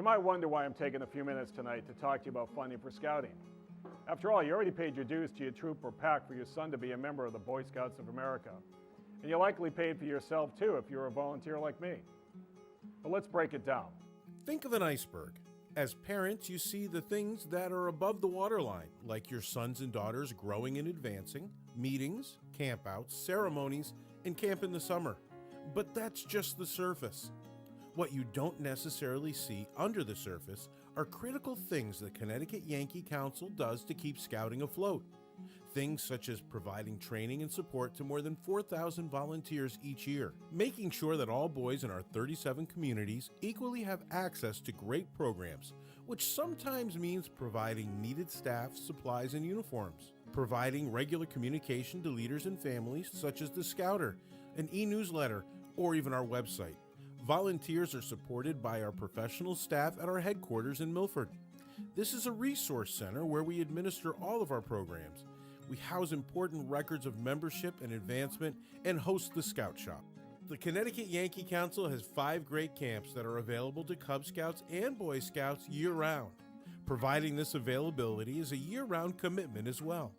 might wonder why I'm taking a few minutes tonight to talk to you about funding for scouting. After all, you already paid your dues to your troop or pack for your son to be a member of the Boy Scouts of America. And you likely paid for yourself too if you're a volunteer like me. But let's break it down. Think of an iceberg. As parents, you see the things that are above the waterline, like your sons and daughters growing and advancing, meetings, campouts, ceremonies, and camp in the summer. But that's just the surface. What you don't necessarily see under the surface are critical things the Connecticut Yankee Council does to keep scouting afloat. Things such as providing training and support to more than 4,000 volunteers each year, making sure that all boys in our 37 communities equally have access to great programs, which sometimes means providing needed staff, supplies, and uniforms, providing regular communication to leaders and families such as the Scouter, an e-newsletter, or even our website. Volunteers are supported by our professional staff at our headquarters in Milford. This is a resource center where we administer all of our programs. We house important records of membership and advancement and host the Scout Shop. The Connecticut Yankee Council has 5 great camps that are available to Cub Scouts and Boy Scouts year-round. Providing this availability is a year-round commitment as well.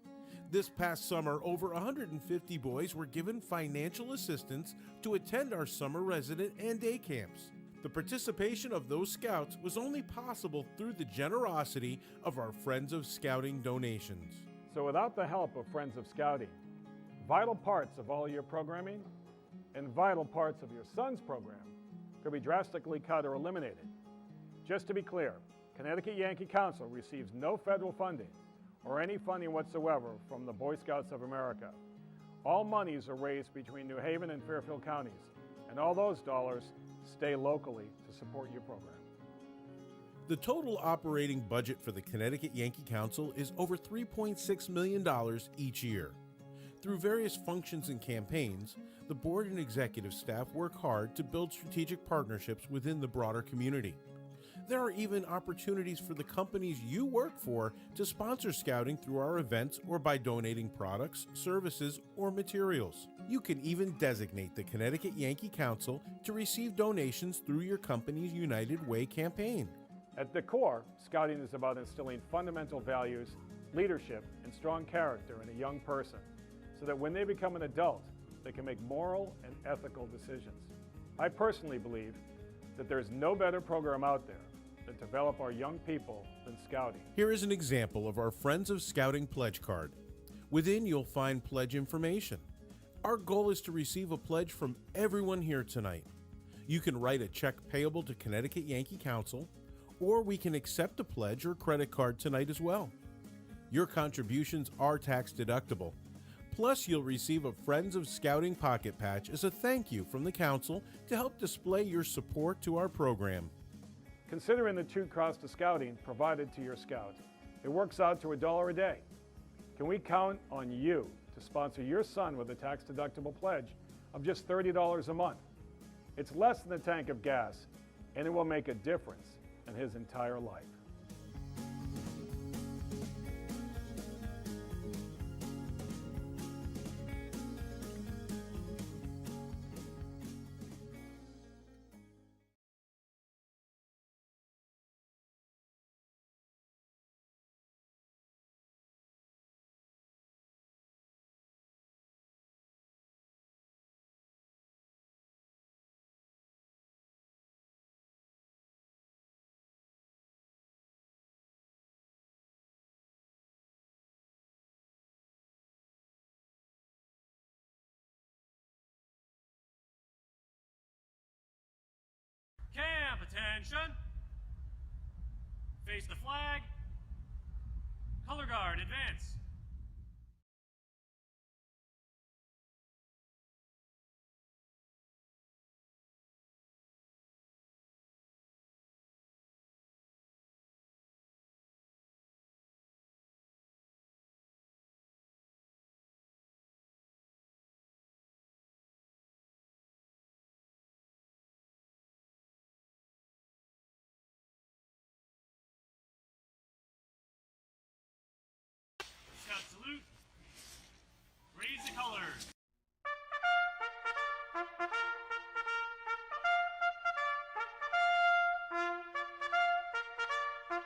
This past summer, over 150 boys were given financial assistance to attend our summer resident and day camps. The participation of those scouts was only possible through the generosity of our Friends of Scouting donations. So without the help of Friends of Scouting, vital parts of all your programming and vital parts of your son's program could be drastically cut or eliminated. Just to be clear, Connecticut Yankee Council receives no federal funding or any funding whatsoever from the Boy Scouts of America. All monies are raised between New Haven and Fairfield counties, and all those dollars stay locally to support your program. The total operating budget for the Connecticut Yankee Council is over $3.6 million each year. Through various functions and campaigns, the board and executive staff work hard to build strategic partnerships within the broader community. There are even opportunities for the companies you work for to sponsor scouting through our events or by donating products, services, or materials. You can even designate the Connecticut Yankee Council to receive donations through your company's United Way campaign. At the core, scouting is about instilling fundamental values, leadership, and strong character in a young person, so that when they become an adult, they can make moral and ethical decisions. I personally believe that there is no better program out there that develop our young people than scouting. Here is an example of our Friends of Scouting pledge card. Within, you'll find pledge information. Our goal is to receive a pledge from everyone here tonight. You can write a check payable to Connecticut Yankee Council, or we can accept a pledge or credit card tonight as well. Your contributions are tax deductible. Plus, you'll receive a Friends of Scouting pocket patch as a thank you from the Council to help display your support to our program. Considering the true cost of scouting provided to your scout, it works out to $1 a day. Can we count on you to sponsor your son with a tax-deductible pledge of just $30 a month? It's less than a tank of gas, and it will make a difference in his entire life. Camp, attention! Face the flag. Color guard, advance. Please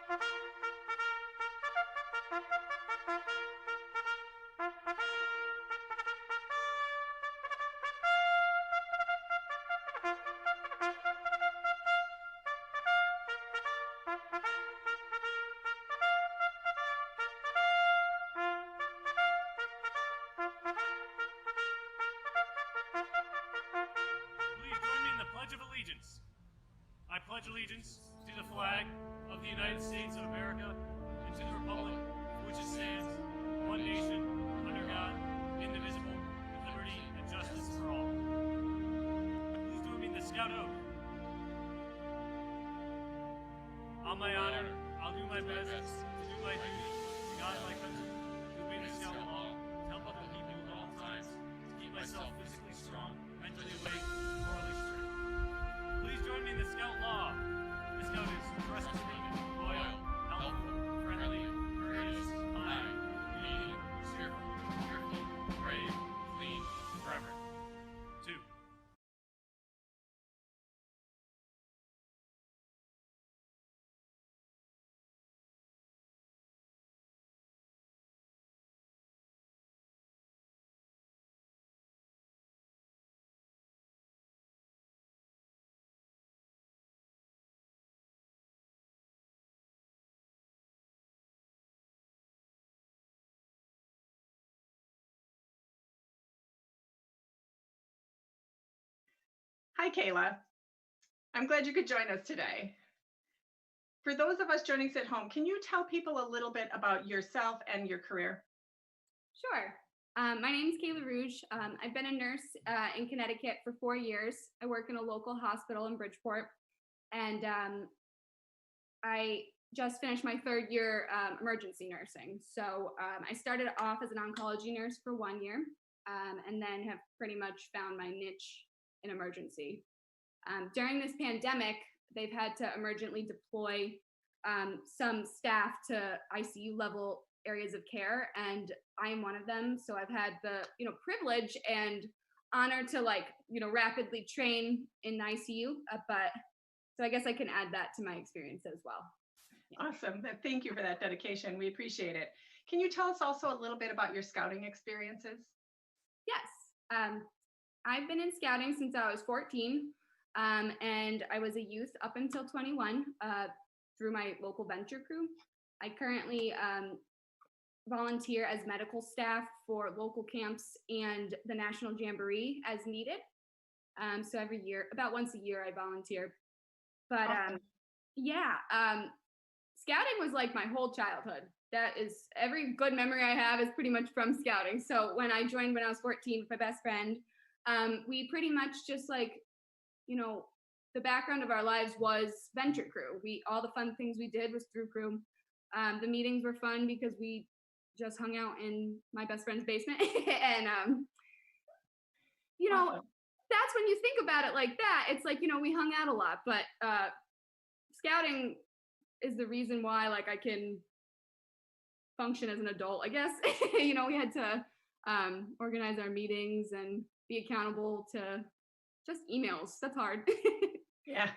join me in the Pledge of Allegiance. I pledge allegiance to the flag of the United States of America and to the republic for which it stands, one nation, under God, indivisible, with liberty and justice for all. Please join me in the Scout Oath. On my honor, I'll do my best to do my duty to God and my country, to obey the Scout law, to help other people at all times, to keep myself physically strong, mentally awake, and morally straight. Please join me in the Scout law. The Scout is trustworthy, loyal, helpful, friendly, courageous, kind, obedient, cheerful, thrifty, brave, clean, forever. 2. Hi, Kayla. I'm glad you could join us today. For those of us joining us at home, can you tell people a little bit about yourself and your career? Sure. My name is Kayla Rouge. I've been a nurse in Connecticut for 4 years. I work in a local hospital in Bridgeport, and I just finished my 3rd year emergency nursing. So I started off as an oncology nurse for 1 year, and then have pretty much found my niche in emergency. During this pandemic, they've had to emergently deploy some staff to ICU level areas of care, and I am one of them. So I've had the privilege and honor to rapidly train in ICU, but so I guess I can add that to my experience as well. Awesome. Thank you for that dedication. We appreciate it. Can you tell us also a little bit about your scouting experiences? Yes. I've been in scouting since I was 14, and I was a youth up until 21 through my local venture crew. I currently volunteer as medical staff for local camps and the National Jamboree as needed. So every year, about once a year, I volunteer. But scouting was like my whole childhood. That is, every good memory I have is pretty much from scouting. So when I joined when I was 14 with my best friend, we pretty much just the background of our lives was venture crew. All the fun things we did was through crew. The meetings were fun because we just hung out in my best friend's basement. And, Awesome. that's when you think about it like that. It's like, we hung out a lot, but scouting is the reason why I can function as an adult, I guess. We had to organize our meetings and be accountable to just emails. That's hard. Yeah,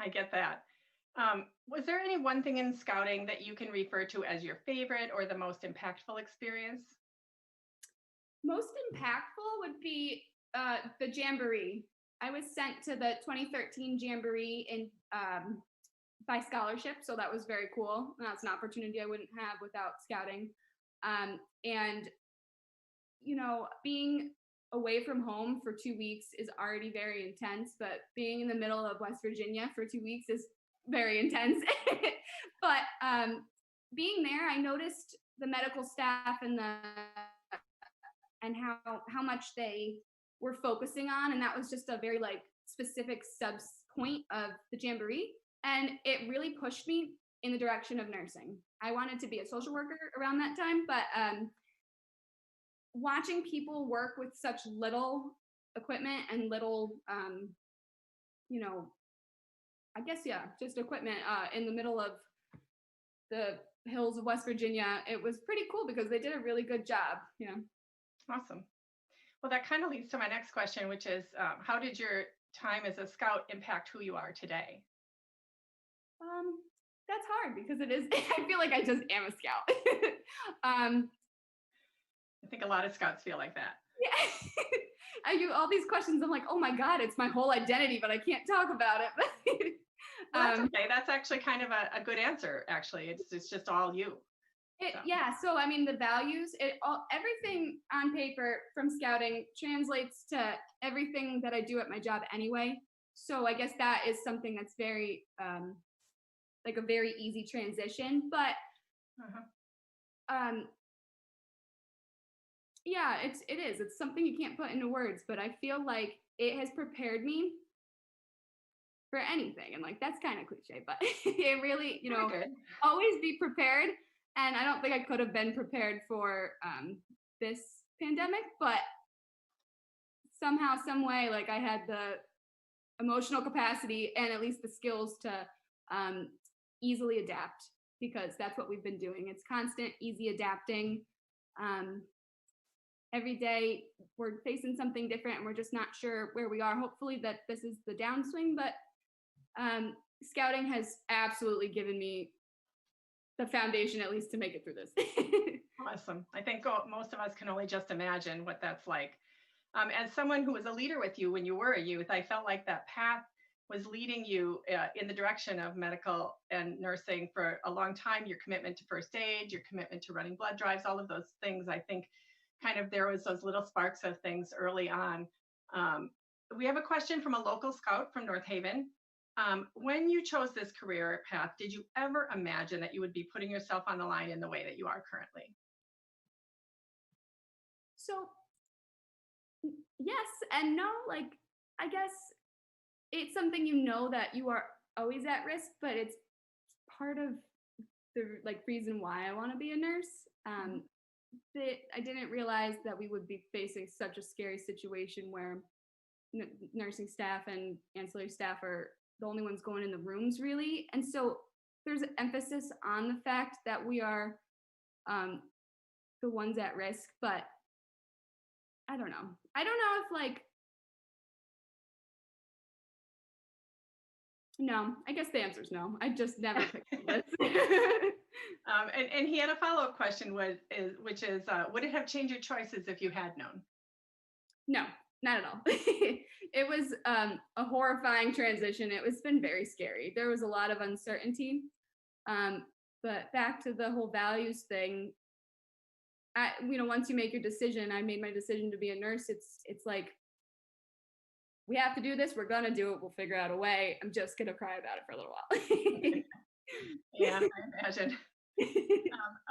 I get that. Was there any one thing in scouting that you can refer to as your favorite or the most impactful experience? Most impactful would be the Jamboree. I was sent to the 2013 Jamboree in by scholarship, so that was very cool. That's an opportunity I wouldn't have without scouting. And being away from home for 2 weeks is already very intense, but being in the middle of West Virginia for 2 weeks is very intense. But being there, I noticed the medical staff and how much they were focusing on, and that was just a very specific subs point of the Jamboree, and it really pushed me in the direction of nursing. I wanted to be a social worker around that time, but watching people work with such little equipment and little just equipment in the middle of the hills of West Virginia, it was pretty cool because they did a really good job. Awesome. Well, that kind of leads to my next question, which is how did your time as a scout impact who you are today? That's hard because it is, I feel like I just am a scout. I think a lot of scouts feel like that. Yeah. I do all these questions. I'm like, oh my God, it's my whole identity, but I can't talk about it. Well, that's okay. That's actually kind of a good answer, actually. It's just all you. So. Yeah. So, I mean, the values, everything on paper from scouting translates to everything that I do at my job anyway. So I guess that is something that's very, like a very easy transition, but, yeah, it is. It's something you can't put into words, but I feel like it has prepared me for anything. And like, that's kind of cliche, but it really, always be prepared. And I don't think I could have been prepared for this pandemic, but somehow, some way, like I had the emotional capacity and at least the skills to easily adapt, because that's what we've been doing. It's constant, easy adapting. Every day we're facing something different and we're just not sure where we are. Hopefully that this is the downswing, but scouting has absolutely given me the foundation, at least, to make it through this. Awesome. I think most of us can only just imagine what that's like. As someone who was a leader with you when you were a youth, I felt like that path was leading you in the direction of medical and nursing for a long time. Your commitment to first aid, your commitment to running blood drives, all of those things, I think kind of there was those little sparks of things early on. We have a question from a local scout from North Haven. When you chose this career path, did you ever imagine that you would be putting yourself on the line in the way that you are currently? So, yes and no. Like, I guess it's something that you are always at risk, but it's part of the reason why I want to be a nurse. That I didn't realize that we would be facing such a scary situation where nursing staff and ancillary staff are the only ones going in the rooms, really. And so there's an emphasis on the fact that we are the ones at risk, but I don't know. I don't know if no, I guess the answer is no. I just never picked this. And he had a follow-up question, which is, would it have changed your choices if you had known? No, not at all. It was a horrifying transition. It's been very scary. There was a lot of uncertainty. But back to the whole values thing, once you make your decision, I made my decision to be a nurse. It's like, we have to do this. We're going to do it. We'll figure out a way. I'm just going to cry about it for a little while. Yeah, I imagine.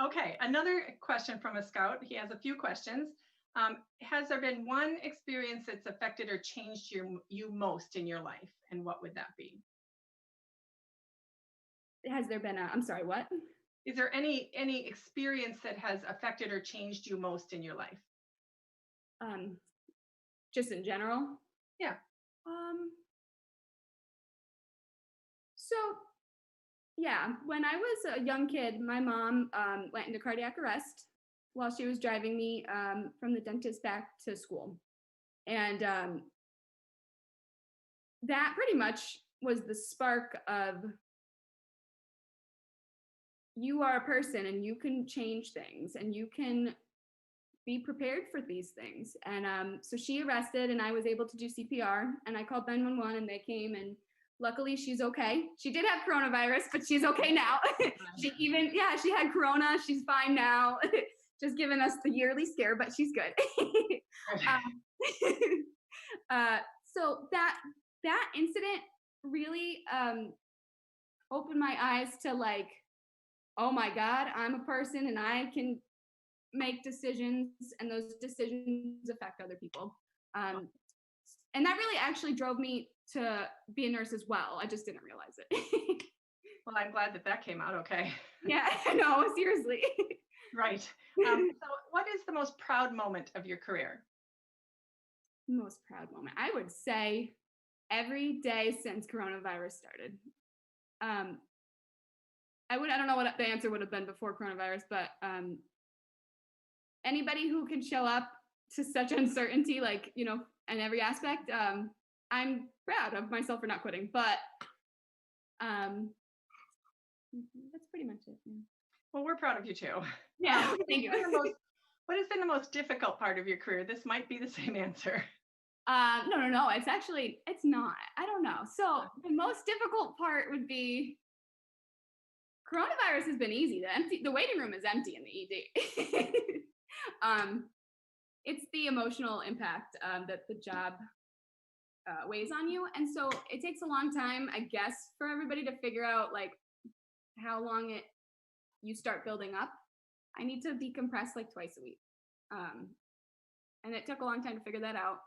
Okay, another question from a scout. He has a few questions. Has there been one experience that's affected or changed you most in your life? And what would that be? Has there been I'm sorry, what? Is there any experience that has affected or changed you most in your life? Just in general? Yeah. So, yeah, when I was a young kid, my mom went into cardiac arrest while she was driving me from the dentist back to school. And that pretty much was the spark of, you are a person and you can change things and you can be prepared for these things. And so she arrested and I was able to do CPR, and I called 911 and they came, and luckily she's okay. She did have coronavirus, but she's okay now. She had corona. She's fine now. Just giving us the yearly scare, but she's good. So that incident really opened my eyes to oh my God, I'm a person and I can make decisions, and those decisions affect other people. And that really actually drove me to be a nurse as well. I just didn't realize it. Well, I'm glad that came out okay. Yeah, no, seriously. Right. So what is the most proud moment of your career? Most proud moment, I would say every day since coronavirus started. I don't know what the answer would have been before coronavirus, but anybody who can show up to such uncertainty, in every aspect, I'm proud of myself for not quitting. But That's pretty much it. Yeah. Well, we're proud of you too. Yeah, thank you. What has been the most difficult part of your career? This might be the same answer. No. It's not. I don't know. So the most difficult part would be coronavirus has been easy. The waiting room is empty in the ED. It's the emotional impact that the job weighs on you. And so it takes a long time, I guess, for everybody to figure out like how long you start building up. I need to decompress like twice a week. And it took a long time to figure that out.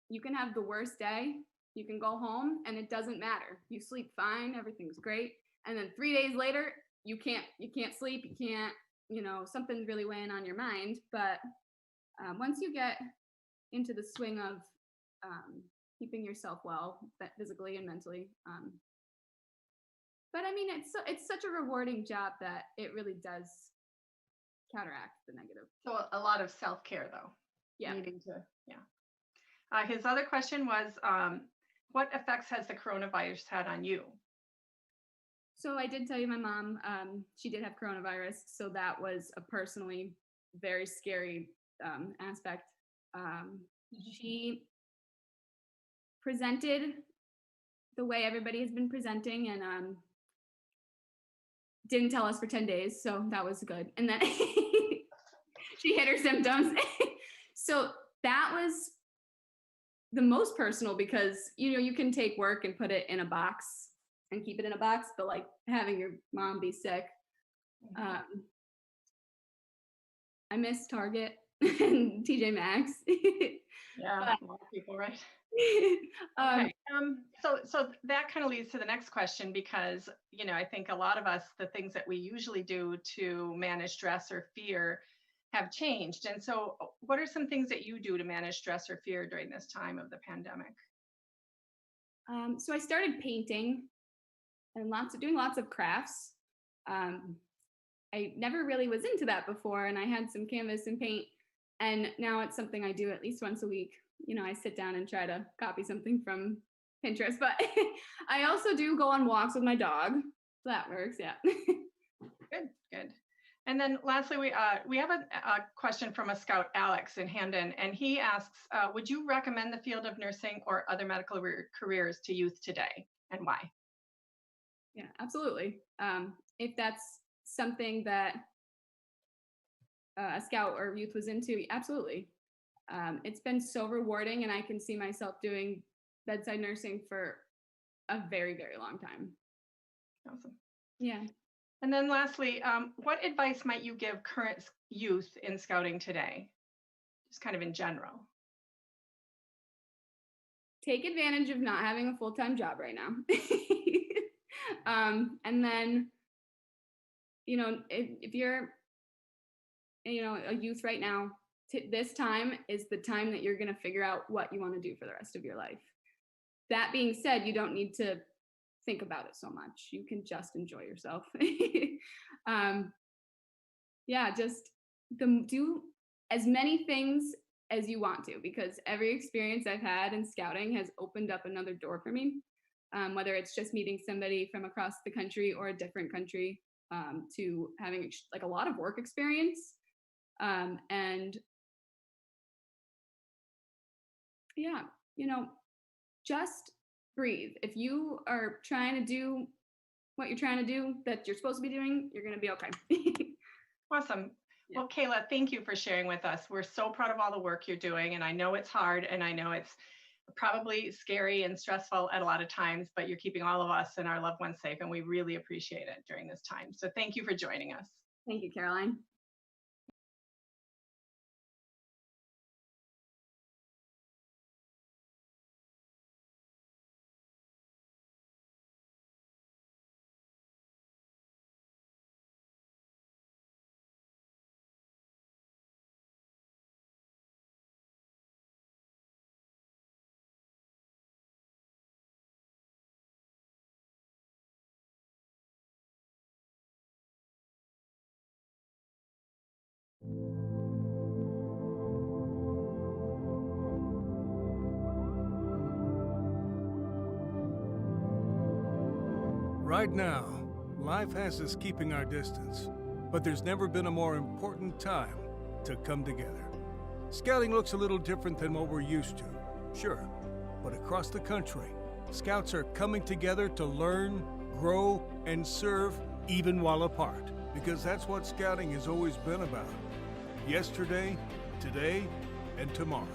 You can have the worst day. You can go home and it doesn't matter. You sleep fine. Everything's great. And then 3 days later, you can't sleep. You can't, something's really weighing on your mind. But once you get into the swing of keeping yourself well, physically and mentally, but I mean, it's such a rewarding job that it really does counteract the negative. So a lot of self-care though. Yeah. Needing to, yeah. His other question was, what effects has the coronavirus had on you? So I did tell you my mom, she did have coronavirus. So that was a personally very scary aspect. She presented the way everybody has been presenting and didn't tell us for 10 days. So that was good. And then she hid her symptoms. So that was the most personal because, you can take work and put it in a box and keep it in a box, but like having your mom be sick. I miss Target and TJ Maxx. Yeah, a lot of people, right? Okay. So that kind of leads to the next question because, I think a lot of us, the things that we usually do to manage stress or fear have changed. And so what are some things that you do to manage stress or fear during this time of the pandemic? So I started painting and doing lots of crafts. I never really was into that before, and I had some canvas and paint, and now it's something I do at least once a week. I sit down and try to copy something from Pinterest, but I also do go on walks with my dog. So that works, yeah. Good. And then lastly, we have a question from a scout, Alex in Hamden, and he asks, would you recommend the field of nursing or other medical careers to youth today, and why? Yeah, absolutely. If that's something that a scout or youth was into, absolutely. It's been so rewarding, and I can see myself doing bedside nursing for a very, very long time. Awesome. Yeah. And then lastly, what advice might you give current youth in scouting today? Just kind of in general. Take advantage of not having a full-time job right now. And then, if you're, a youth right now, this time is the time that you're going to figure out what you want to do for the rest of your life. That being said, you don't need to think about it so much. You can just enjoy yourself. Just do as many things as you want to, because every experience I've had in scouting has opened up another door for me. Whether it's just meeting somebody from across the country or a different country, to having like a lot of work experience. Just breathe. If you are trying to do what you're trying to do that you're supposed to be doing, you're going to be okay. Awesome. Yeah. Well, Kayla, thank you for sharing with us. We're so proud of all the work you're doing, and I know it's hard, and I know it's probably scary and stressful at a lot of times, but you're keeping all of us and our loved ones safe, and we really appreciate it during this time. So thank you for joining us. Thank you, Caroline. Right now, Life has us keeping our distance, but there's never been a more important time to come together. Scouting looks a little different than what we're used to, sure, but across the country, Scouts are coming together to learn, grow, and serve even while apart, because that's what Scouting has always been about. Yesterday, today, and tomorrow.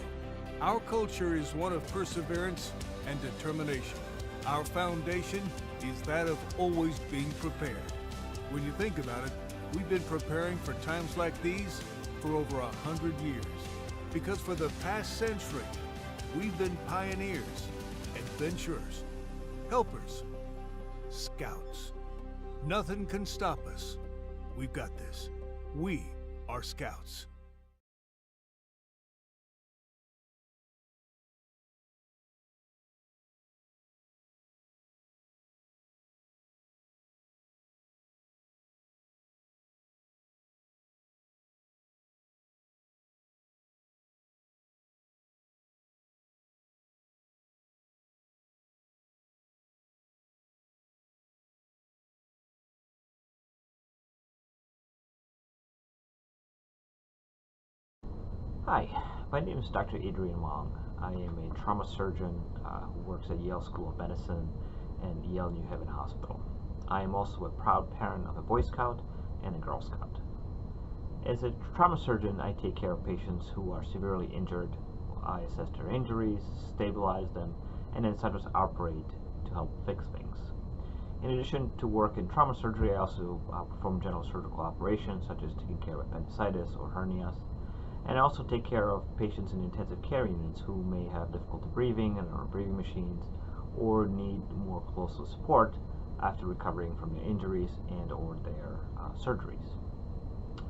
Our culture is one of perseverance and determination. Our foundation is that of always being prepared. When you think about it, we've been preparing for times like these for over 100 years. Because for the past century, we've been pioneers, adventurers, helpers, scouts. Nothing can stop us. We've got this. We are Scouts. Hi, my name is Dr. Adrian Wong. I am a trauma surgeon who works at Yale School of Medicine and Yale New Haven Hospital. I am also a proud parent of a Boy Scout and a Girl Scout. As a trauma surgeon, I take care of patients who are severely injured. I assess their injuries, stabilize them, and then sometimes operate to help fix things. In addition to work in trauma surgery, I also perform general surgical operations such as taking care of appendicitis or hernias. And I also take care of patients in intensive care units who may have difficulty breathing and are on breathing machines or need more close support after recovering from their injuries and or their surgeries.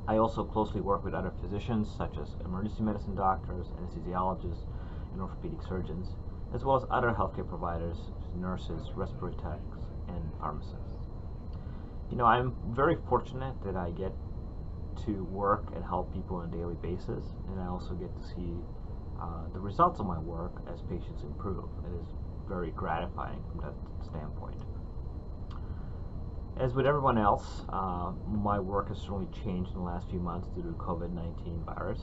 I also closely work with other physicians such as emergency medicine doctors, anesthesiologists, and orthopedic surgeons, as well as other healthcare providers, nurses, respiratory techs, and pharmacists. You know, I'm very fortunate that I get to work and help people on a daily basis, and I also get to see the results of my work as patients improve. It is very gratifying from that standpoint. As with everyone else, my work has certainly changed in the last few months due to the COVID-19 virus.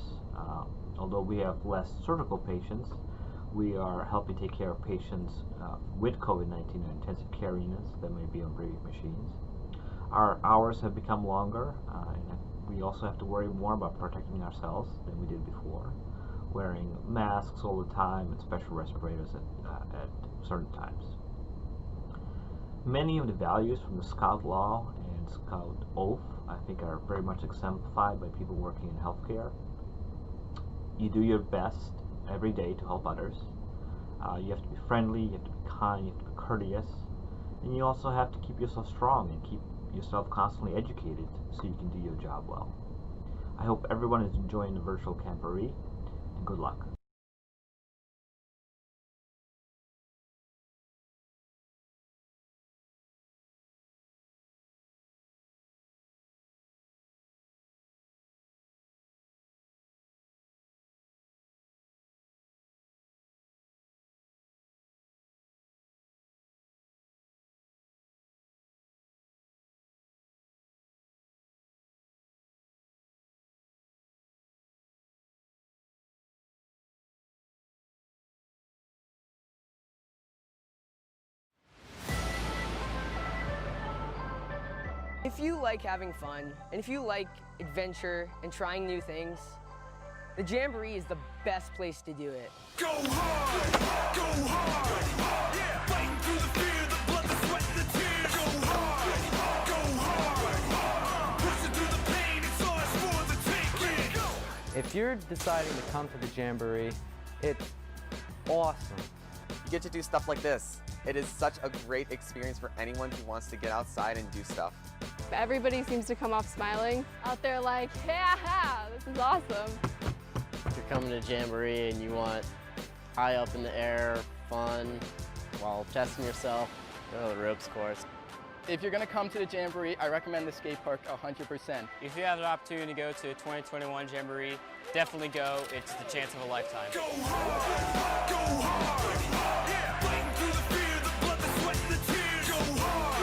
Although we have less surgical patients, we are helping take care of patients with COVID-19 in intensive care units that may be on breathing machines. Our hours have become longer, and we also have to worry more about protecting ourselves than we did before, wearing masks all the time and special respirators at certain times. Many of the values from the Scout Law and Scout Oath, I think, are very much exemplified by people working in healthcare. You do your best every day to help others. You have to be friendly, you have to be kind, you have to be courteous, and you also have to keep yourself strong and keep yourself constantly educated so you can do your job well. I hope everyone is enjoying the virtual Camporee, and good luck. If you like having fun, and if you like adventure and trying new things, the Jamboree is the best place to do it. Go hard, yeah. Fighting through the fear, the blood, the sweat, the tears. Go hard, pushing through the pain, it's ours for the taking. If you're deciding to come to the Jamboree, it's awesome. You get to do stuff like this. It is such a great experience for anyone who wants to get outside and do stuff. Everybody seems to come off smiling. Out there like, yeah, this is awesome. If you're coming to Jamboree and you want high up in the air, fun, while testing yourself, go to the ropes course. If you're going to come to the Jamboree, I recommend the skate park 100%. If you have the opportunity to go to 2021 Jamboree, definitely go. It's the chance of a lifetime. Go hard, yeah. Fighting through the fear, the blood, the sweat, the tears. Go hard,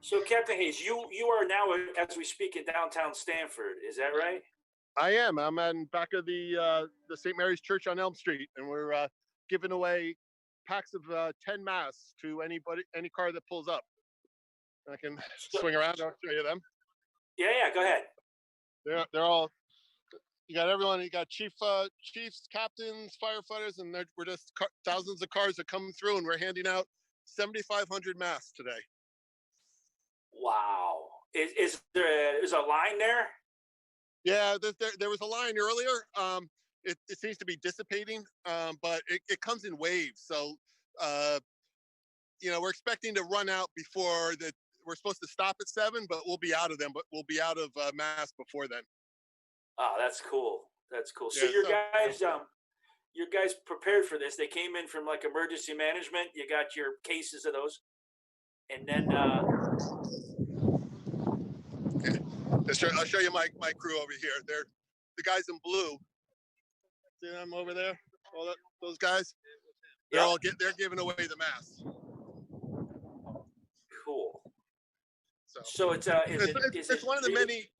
So, Captain Hayes, you are now, as we speak, in downtown Stanford. Is that right? I am. I'm on back of the St. Mary's Church on Elm Street, and we're giving away packs of 10 masks to any car that pulls up. I can swing around. I'll show you them. Yeah, go ahead. They're all. You got everyone. You got chiefs, captains, firefighters, and we're just thousands of cars that come through, and we're handing out 7,500 masks today. Wow. Is there a line there? Yeah, there was a line earlier. It seems to be dissipating, but it comes in waves. So, we're expecting to run out before we're supposed to stop at 7, but we'll be out of them. But we'll be out of masks before then. Oh, that's cool. That's cool. So Yeah, your guys prepared for this. They came in from like emergency management. You got your cases of those, and then. Okay. I'll show you my crew over here. They're the guys in blue. See them over there? Those guys. They're giving away the masks. Cool. So it's one of the many.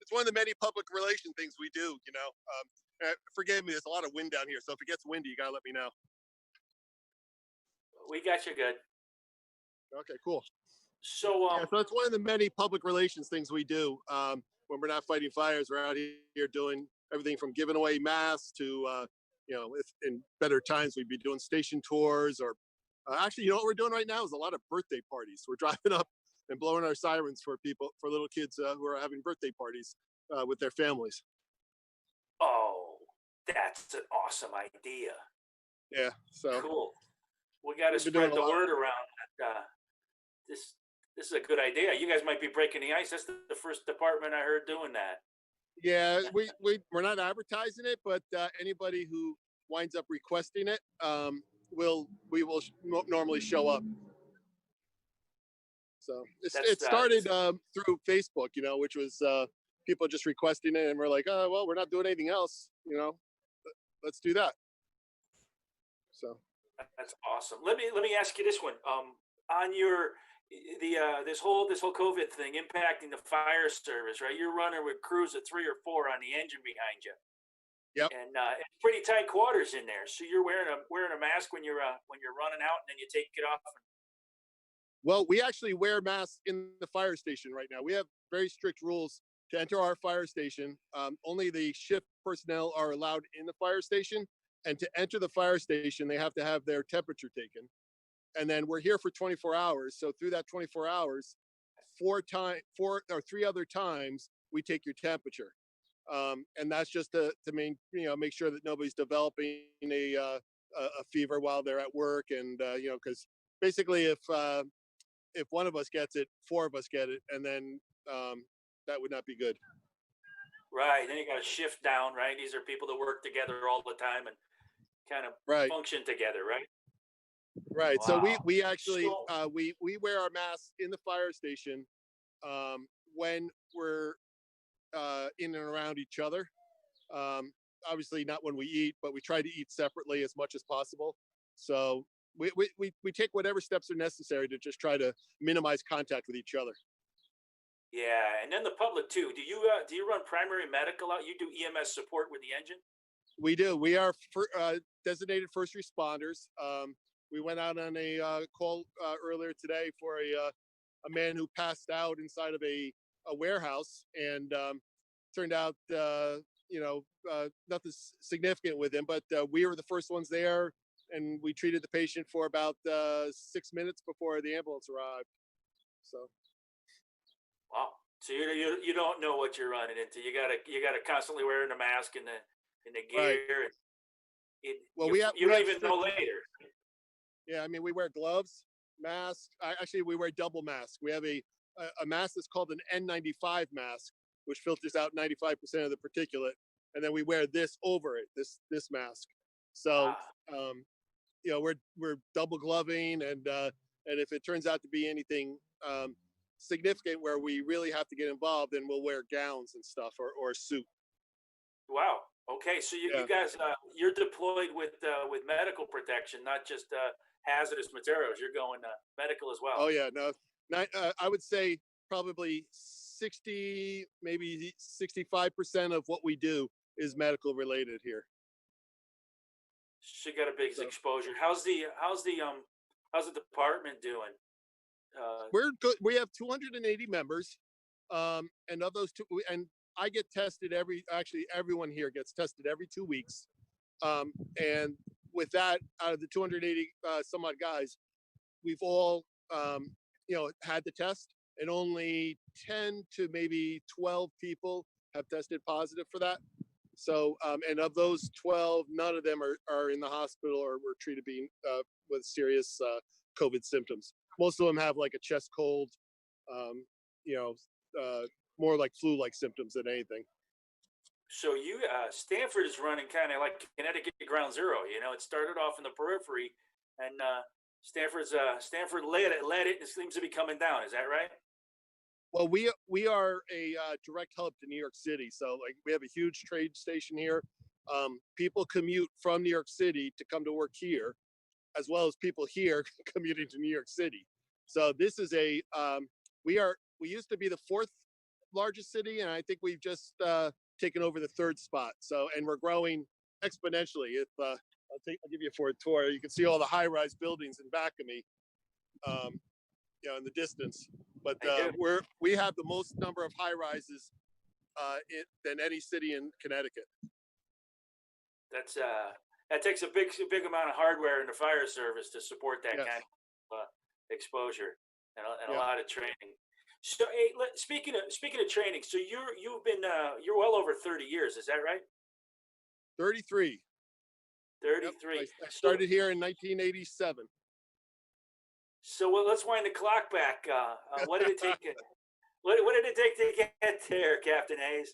It's one of the many public relation things we do. Forgive me. There's a lot of wind down here, so if it gets windy, you gotta let me know. We got you good. Okay, cool. So so it's one of the many public relations things we do. When we're not fighting fires, we're out here doing everything from giving away masks to, if in better times we'd be doing station tours or actually, what we're doing right now is a lot of birthday parties. We're driving up and blowing our sirens for little kids who are having birthday parties with their families. Oh, that's an awesome idea. Yeah. So cool. We got to spread the word around that this is a good idea. You guys might be breaking the ice. That's the first department I heard doing that. Yeah, we're not advertising it, but anybody who winds up requesting it, we will normally show up. So it started through Facebook, which was people just requesting it, and we're like, oh well, we're not doing anything else, let's do that. So that's awesome. Let me ask you this one. On your this whole COVID thing impacting the fire service, right? You're running with crews of 3 or 4 on the engine behind you. Yep. And it's pretty tight quarters in there. So you're wearing a mask when you're running out, and then you take it off. Well, we actually wear masks in the fire station right now. We have very strict rules to enter our fire station. Only the shift personnel are allowed in the fire station, and to enter the fire station, they have to have their temperature taken. And then we're here for 24 hours. So through that 24 hours, 4 or 3 other times, we take your temperature. And that's just to make sure that nobody's developing a fever while they're at work. And, because basically if one of us gets it, 4 of us get it. And then that would not be good. Right. Then you got to shift down, right? These are people that work together all the time and kind of function together, right? Right. Wow. So we actually we wear our masks in the fire station when we're in and around each other. Obviously not when we eat, but we try to eat separately as much as possible. So we take whatever steps are necessary to just try to minimize contact with each other. Yeah, and then the public too. Do you run primary medical out? You do EMS support with the engine? We do. We are designated first responders. We went out on a call earlier today for a man who passed out inside of a warehouse, and turned out nothing significant with him, but we were the first ones there, and we treated the patient for about 6 minutes before the ambulance arrived. So. Wow. So you don't know what you're running into. You gotta constantly wearing the mask and the gear. Right. You don't even know later. Yeah, I mean, we wear gloves, masks. Actually, we wear double masks. We have a mask that's called an N95 mask, which filters out 95% of the particulate, and then we wear this over it, this mask. So, we're double gloving, and if it turns out to be anything significant where we really have to get involved, then we'll wear gowns and stuff or a suit. Wow. Okay, so you guys, you're deployed with medical protection, not just hazardous materials. You're going medical as well. Oh yeah, no, I would say probably 60, maybe 65% of what we do is medical related here. She got a big exposure. How's the department doing? We're good. We have 280 members, and of those two, and I get tested actually everyone here gets tested every 2 weeks. And with that, out of the 280 some odd guys, we've all, had the test, and only 10 to maybe 12 people have tested positive for that. So, and of those 12, none of them are in the hospital or were treated with serious COVID symptoms. Most of them have like a chest cold, more like flu-like symptoms than anything. So Stanford is running kind of like Connecticut Ground Zero. It started off in the periphery, and Stanford led it, and it seems to be coming down. Is that right? Well, we are a direct hub to New York City. So like we have a huge trade station here. People commute from New York City to come to work here, as well as people here commuting to New York City. So this is we used to be the 4th largest city, and I think we've just taken over the 3rd spot. So, and we're growing exponentially. I'll give you a tour. You can see all the high-rise buildings in back of me, in the distance. But we have the most number of high-rises than any city in Connecticut. That takes a big amount of hardware in the fire service to support that kind of exposure and a lot of training. So, hey, speaking of training, so you're well over 30 years, is that right? 33. 33. Yep. I started here in 1987. So let's wind the clock back. What did it take? What did it take to get there, Captain Hayes?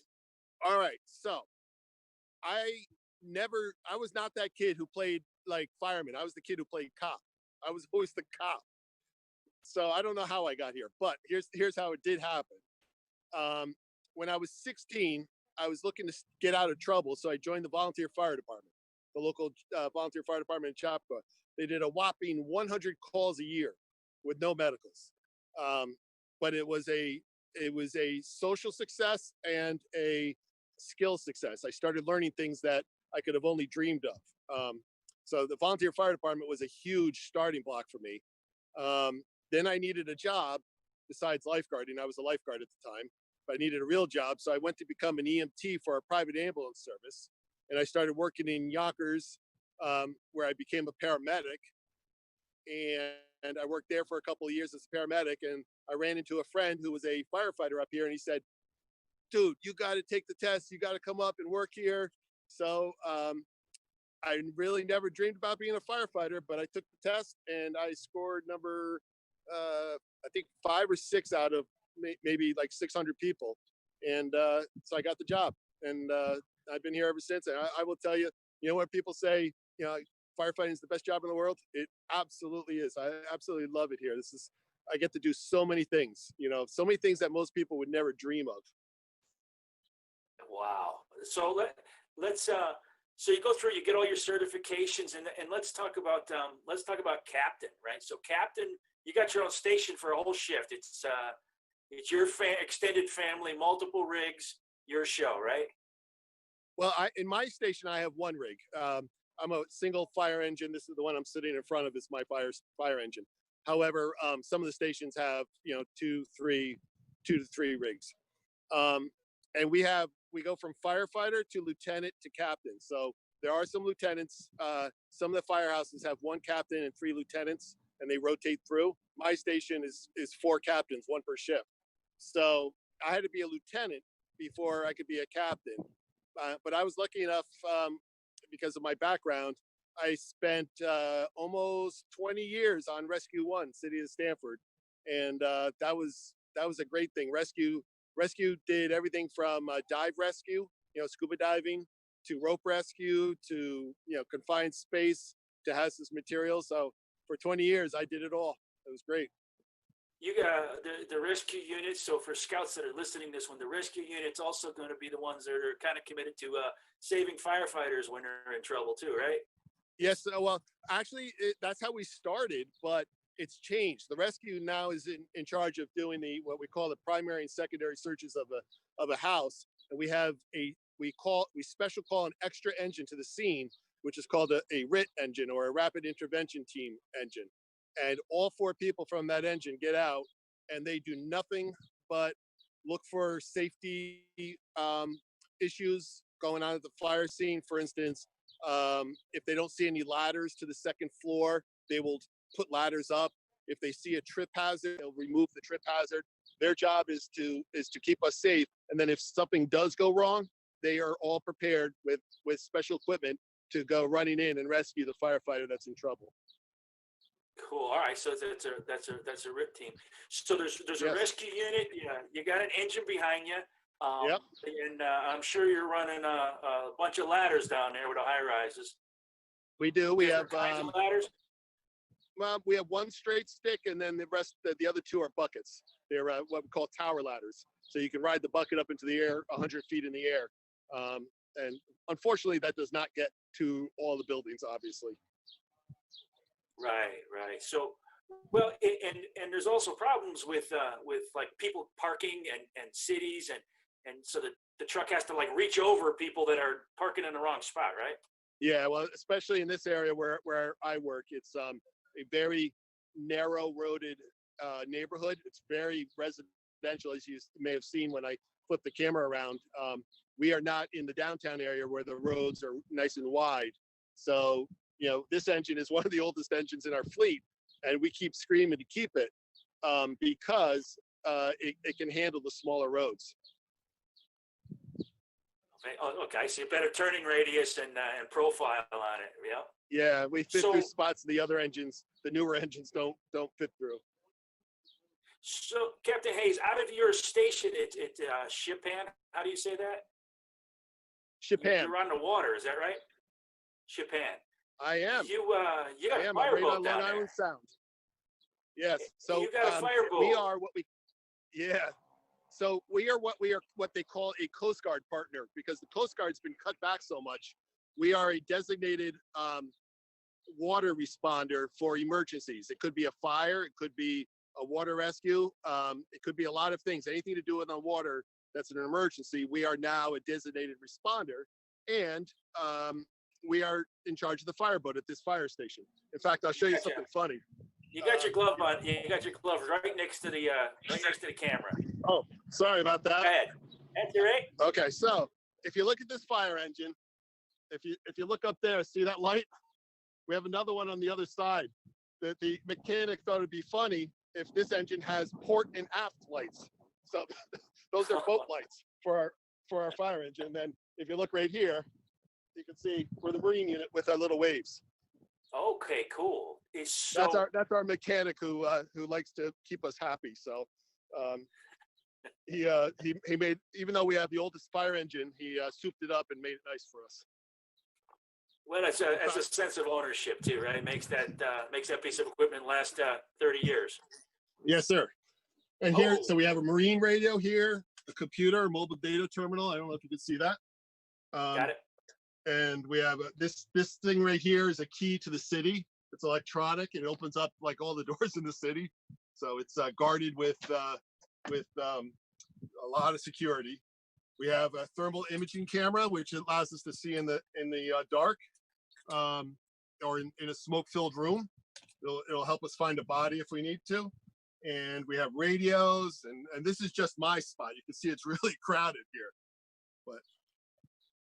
All right, so I was not that kid who played like fireman. I was the kid who played cop. I was always the cop. So I don't know how I got here, but here's how it did happen. When I was 16, I was looking to get out of trouble, so I joined the volunteer fire department, the local volunteer fire department in Chapua. They did a whopping 100 calls a year with no medicals, but it was a social success and a skill success. I started learning things that I could have only dreamed of. So the volunteer fire department was a huge starting block for me. Then I needed a job besides lifeguarding. I was a lifeguard at the time, but I needed a real job. So I went to become an EMT for a private ambulance service. And I started working in Yonkers, where I became a paramedic. And I worked there for a couple of years as a paramedic. And I ran into a friend who was a firefighter up here. And he said, dude, you got to take the test. You got to come up and work here. So I really never dreamed about being a firefighter, but I took the test and I scored number, I think 5 or 6 out of maybe like 600 people. And so I got the job, and I've been here ever since. And I will tell you, when people say, firefighting is the best job in the world, it absolutely is. I absolutely love it here. I get to do so many things, so many things that most people would never dream of. Wow. So let's so you go through, you get all your certifications, and let's talk about captain, right? So captain, you got your own station for a whole shift. It's your extended family, multiple rigs, your show, right? Well, in my station, I have one rig. I'm a single fire engine. This is the one I'm sitting in front of. Is my fire engine. However, some of the stations have 2 to 3 rigs, and we go from firefighter to lieutenant to captain. So there are some lieutenants. Some of the firehouses have 1 captain and 3 lieutenants, and they rotate through. My station is 4 captains, 1 per shift. So I had to be a lieutenant before I could be a captain. But I was lucky enough, because of my background, I spent almost 20 years on Rescue 1, City of Stanford, and that was a great thing. Rescue did everything from dive rescue, scuba diving, to rope rescue, to confined space, to hazardous materials. So for 20 years, I did it all. It was great. You got the rescue units. So for scouts that are listening to this one, the rescue unit's also going to be the ones that are kind of committed to saving firefighters when they're in trouble too, right? Yes. Well, actually, that's how we started, but it's changed. The rescue now is in charge of doing what we call the primary and secondary searches of a house. And we have we special call an extra engine to the scene, which is called a RIT engine, or a rapid intervention team engine. And all 4 people from that engine get out, and they do nothing but look for safety issues going on at the fire scene. For instance, if they don't see any ladders to the 2nd floor, they will put ladders up. If they see a trip hazard, they'll remove the trip hazard. Their job is to keep us safe. And then if something does go wrong, they are all prepared with special equipment to go running in and rescue the firefighter that's in trouble. Cool. All right. So that's a RIP team. So there's a rescue unit. Yeah, you got an engine behind you. Yep. And I'm sure you're running a bunch of ladders down there with the high rises. We do. We have kinds of ladders. Well, we have one straight stick, and then the other 2 are buckets. They're what we call tower ladders. So you can ride the bucket up into the air, 100 feet in the air. And unfortunately, that does not get to all the buildings, obviously. Right. So, well, and there's also problems with like people parking and cities, and so the truck has to like reach over people that are parking in the wrong spot, right? Yeah, well, especially in this area where I work, it's a very narrow roaded neighborhood. It's very residential, as you may have seen when I flipped the camera around. We are not in the downtown area where the roads are nice and wide. So, this engine is one of the oldest engines in our fleet, and we keep screaming to keep it because it can handle the smaller roads. Okay, so better turning radius and profile on it. Yeah. Yeah, we fit through spots the other engines, the newer engines, don't fit through. So, Captain Hayes, out of your station, it's Shipan. How do you say that? Shipan. You're on the water, is that right? Shipan. I am. You got a fireboat fireboat on down Long there. Island Sound. Yes. So you got a fireboat. We are So we are what they call a Coast Guard partner, because the Coast Guard's been cut back so much. We are a designated water responder for emergencies. It could be a fire, it could be a water rescue, it could be a lot of things. Anything to do with the water that's an emergency, we are now a designated responder, and we are in charge of the fireboat at this fire station. In fact, I'll show you something funny. You got your glove on. You got your glove right next to the camera. Oh, sorry about that. Go ahead. That's all right. Okay, so if you look at this fire engine, if you look up there, see that light? We have another one on the other side. The mechanic thought it'd be funny if this engine has port and aft lights. So those are boat lights for our fire engine. And then if you look right here, you can see we're the Marine unit with our little waves. Okay, cool. So That's our mechanic who likes to keep us happy. So he made, even though we have the oldest fire engine, he souped it up and made it nice for us. Well, that's a sense of ownership too, right? It makes that piece of equipment last 30 years. Yes, sir. And here, so we have a Marine radio here, a computer, a mobile data terminal. I don't know if you can see that. Got it. And we have this thing right here is a key to the city. It's electronic. It opens up like all the doors in the city. So it's guarded with a lot of security. We have a thermal imaging camera, which allows us to see in the dark, or in a smoke-filled room. It'll help us find a body if we need to. And we have radios, and this is just my spot. You can see it's really crowded here. But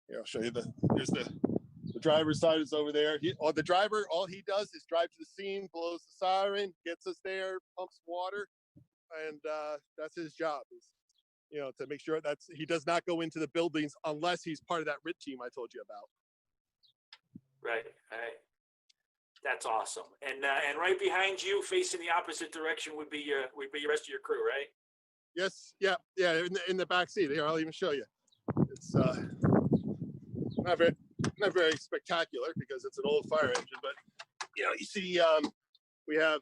here, I'll show you here's the driver's side is over there. The driver, all he does is drive to the scene, blows the siren, gets us there, pumps water, and that's his job. To make sure he does not go into the buildings unless he's part of that RIT team I told you about. Right. That's awesome. And right behind you, facing the opposite direction, would be the rest of your crew, right? Yes. Yeah. In the back seat. Here, I'll even show you. It's not very spectacular because it's an old fire engine, but you see, we have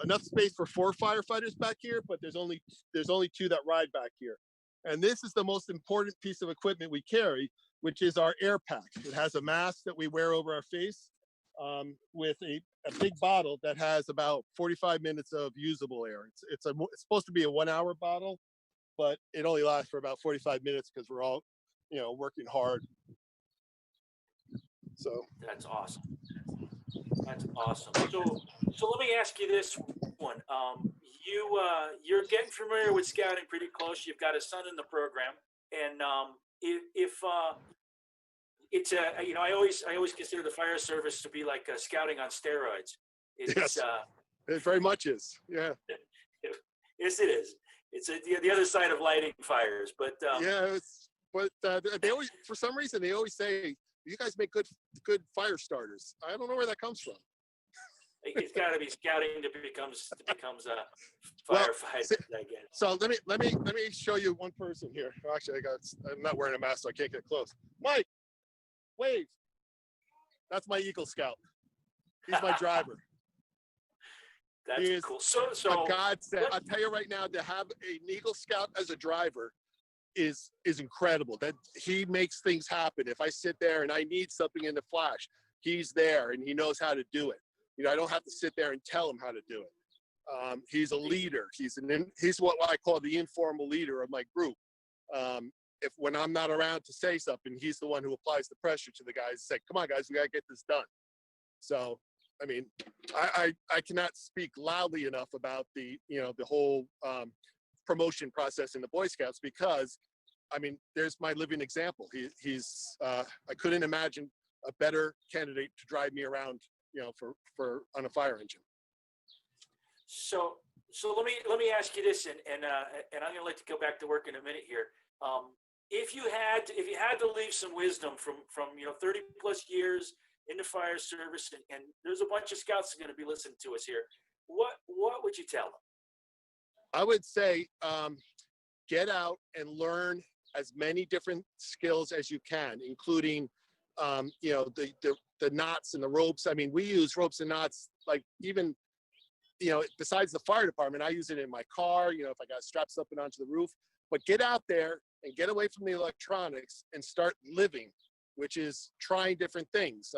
enough space for 4 firefighters back here, but there's only 2 that ride back here. And this is the most important piece of equipment we carry, which is our air pack. It has a mask that we wear over our face. with a big bottle that has about 45 minutes of usable air. It's supposed to be a 1 hour bottle, but it only lasts for about 45 minutes because we're all, working hard. So That's awesome. That's awesome. So let me ask you this one. You're getting familiar with scouting pretty close. You've got a son in the program, and if it's I always consider the fire service to be like scouting on steroids. It's yes, it very much is. Yeah. Yes, it is. It's the other side of lighting fires, but yeah. They always, for some reason, they always say you guys make good fire starters. I don't know where that comes from. It's got to be scouting that becomes a firefighter. I guess. So let me show you one person here. Actually, I'm not wearing a mask, so I can't get close. Mike, wave. That's my Eagle Scout. He's my driver. That's cool. So a godsend. I'll tell you right now, to have an Eagle Scout as a driver is incredible. That he makes things happen. If I sit there and I need something in the flash, he's there and he knows how to do it. I don't have to sit there and tell him how to do it. He's a leader. He's what I call the informal leader of my group. When I'm not around to say something, he's the one who applies the pressure to the guys and say, come on guys, we got to get this done. So, I mean, I cannot speak loudly enough about the whole promotion process in the Boy Scouts, because I mean, there's my living example. He's I couldn't imagine a better candidate to drive me around, for on a fire engine. So let me ask you this, and I'm going to let you go back to work in a minute here. If you had to leave some wisdom from 30 plus years in the fire service, and there's a bunch of scouts that are going to be listening to us here, what would you tell them? I would say get out and learn as many different skills as you can, including the knots and the ropes. I mean, we use ropes and knots, like even, besides the fire department, I use it in my car, if I got straps up and onto the roof. But get out there and get away from the electronics and start living, which is trying different things.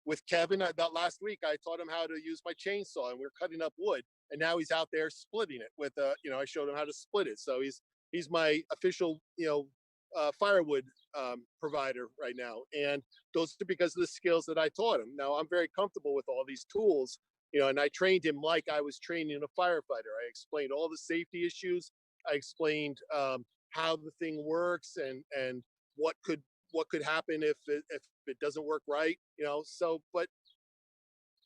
With Kevin, that last week, I taught him how to use my chainsaw, and we're cutting up wood. And now he's out there splitting it with, I showed him how to split it. So he's my official, firewood provider right now. And those are because of the skills that I taught him. Now I'm very comfortable with all these tools, and I trained him like I was training a firefighter. I explained all the safety issues. I explained how the thing works and what could happen if it doesn't work right, so, but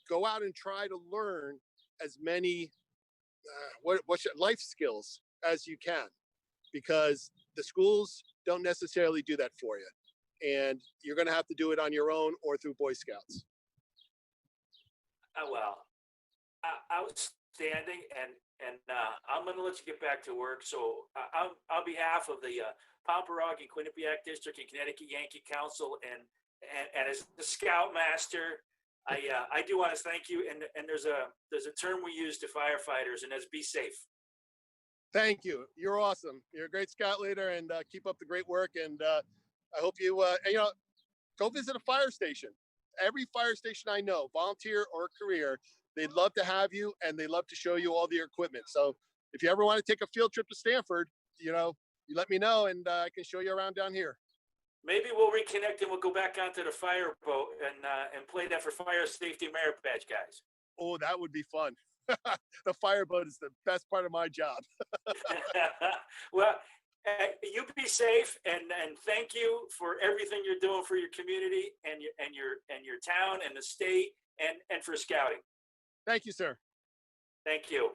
go out and try to learn as many life skills as you can, because the schools don't necessarily do that for you, and you're going to have to do it on your own or through Boy Scouts. Well, outstanding, and I'm going to let you get back to work. So on behalf of the Camporee and Quinnipiac District and Connecticut Yankee Council, and as the Scoutmaster, I do want to thank you. And there's a term we use to firefighters, and that's be safe. Thank you. You're awesome. You're a great Scout leader, and keep up the great work. And I hope you, go visit a fire station. Every fire station I know, volunteer or career, they'd love to have you, and they love to show you all their equipment. So if you ever want to take a field trip to Stanford, you let me know, and I can show you around down here. Maybe we'll reconnect and we'll go back onto the fireboat and play that for Fire Safety Merit Badge guys. Oh, that would be fun. The fireboat is the best part of my job. Well, you be safe, and thank you for everything you're doing for your community and your town and the state and for scouting. Thank you, sir. Thank you.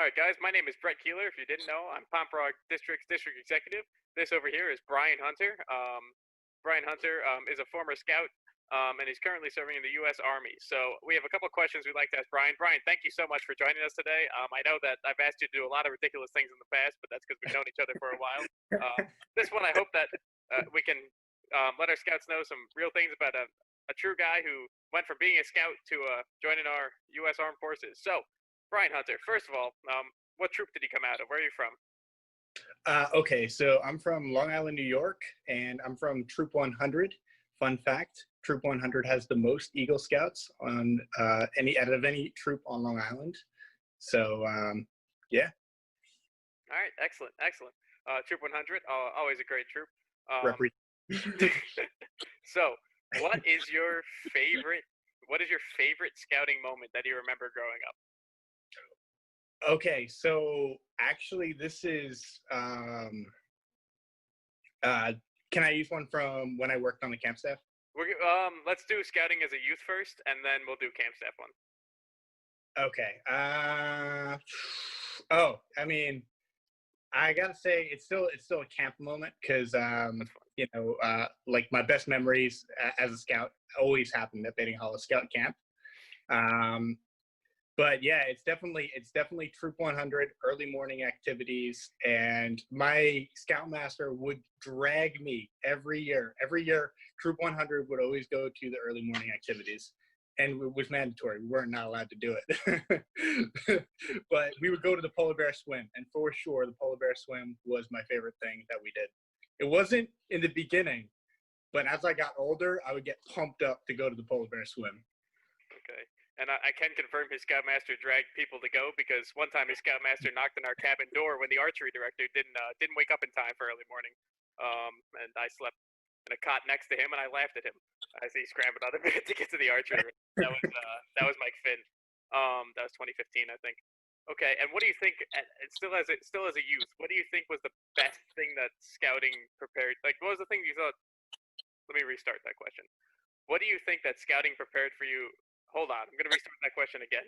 All right, guys, my name is Brett Keeler. If you didn't know, I'm Pomperaug District's district executive. This over here is Brian Hunter. Brian Hunter is a former scout, and he's currently serving in the U.S. Army. So we have a couple of questions we'd like to ask Brian. Brian, thank you so much for joining us today. I know that I've asked you to do a lot of ridiculous things in the past, but that's because we've known each other for a while. This one, I hope that we can let our scouts know some real things about a true guy who went from being a scout to joining our U.S. Armed Forces. So, Brian Hunter, first of all, what troop did he come out of? Where are you from? Okay, so I'm from Long Island, New York, and I'm from Troop 100. Fun fact, Troop 100 has the most Eagle Scouts on out of any troop on Long Island. So, yeah. All right, excellent, excellent. Troop 100, always a great troop. So, what is your favorite scouting moment that you remember growing up? Okay, so actually this is, can I use one from when I worked on the camp staff? Let's do scouting as a youth first, and then we'll do camp staff one. Okay. I mean, I gotta say it's still a camp moment because like my best memories as a scout always happened at Bating Hollow Scout Camp. But yeah, it's definitely Troop 100 early morning activities, and my scoutmaster would drag me every year. Every year, Troop 100 would always go to the early morning activities, and it was mandatory. We weren't not allowed to do it. But we would go to the polar bear swim, and for sure, the polar bear swim was my favorite thing that we did. It wasn't in the beginning, but as I got older, I would get pumped up to go to the polar bear swim. Okay. And I can confirm his scoutmaster dragged people to go, because one time his scoutmaster knocked on our cabin door when the archery director didn't wake up in time for early morning, and I slept in a cot next to him, and I laughed at him as he scrambled out of bed to get to the archery. That was Mike Finn. That was 2015, I think. Okay, and what do you think? Still as a youth, what do you think was the best thing that scouting prepared? Like, what was the thing you thought? Let me restart that question. What do you think that scouting prepared for you? Hold on, I'm going to restart that question again.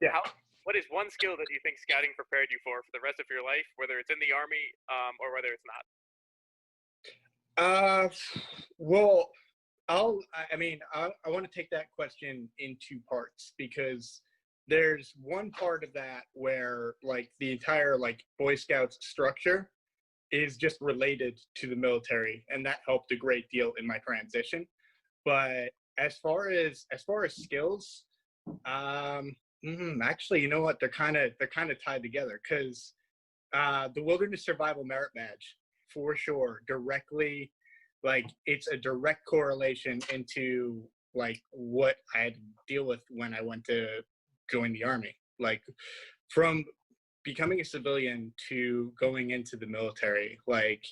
Yeah. What is one skill that you think scouting prepared you for the rest of your life, whether it's in the Army or whether it's not? Well, I want to take that question in two parts, because there's one part of that where like the entire like Boy Scouts structure is just related to the military, and that helped a great deal in my transition. But as far as skills, actually, you know what? They're kind of tied together, because the Wilderness Survival Merit Badge, for sure, directly, like it's a direct correlation into like what I had to deal with when I went to join the Army. Like from becoming a civilian to going into the military, like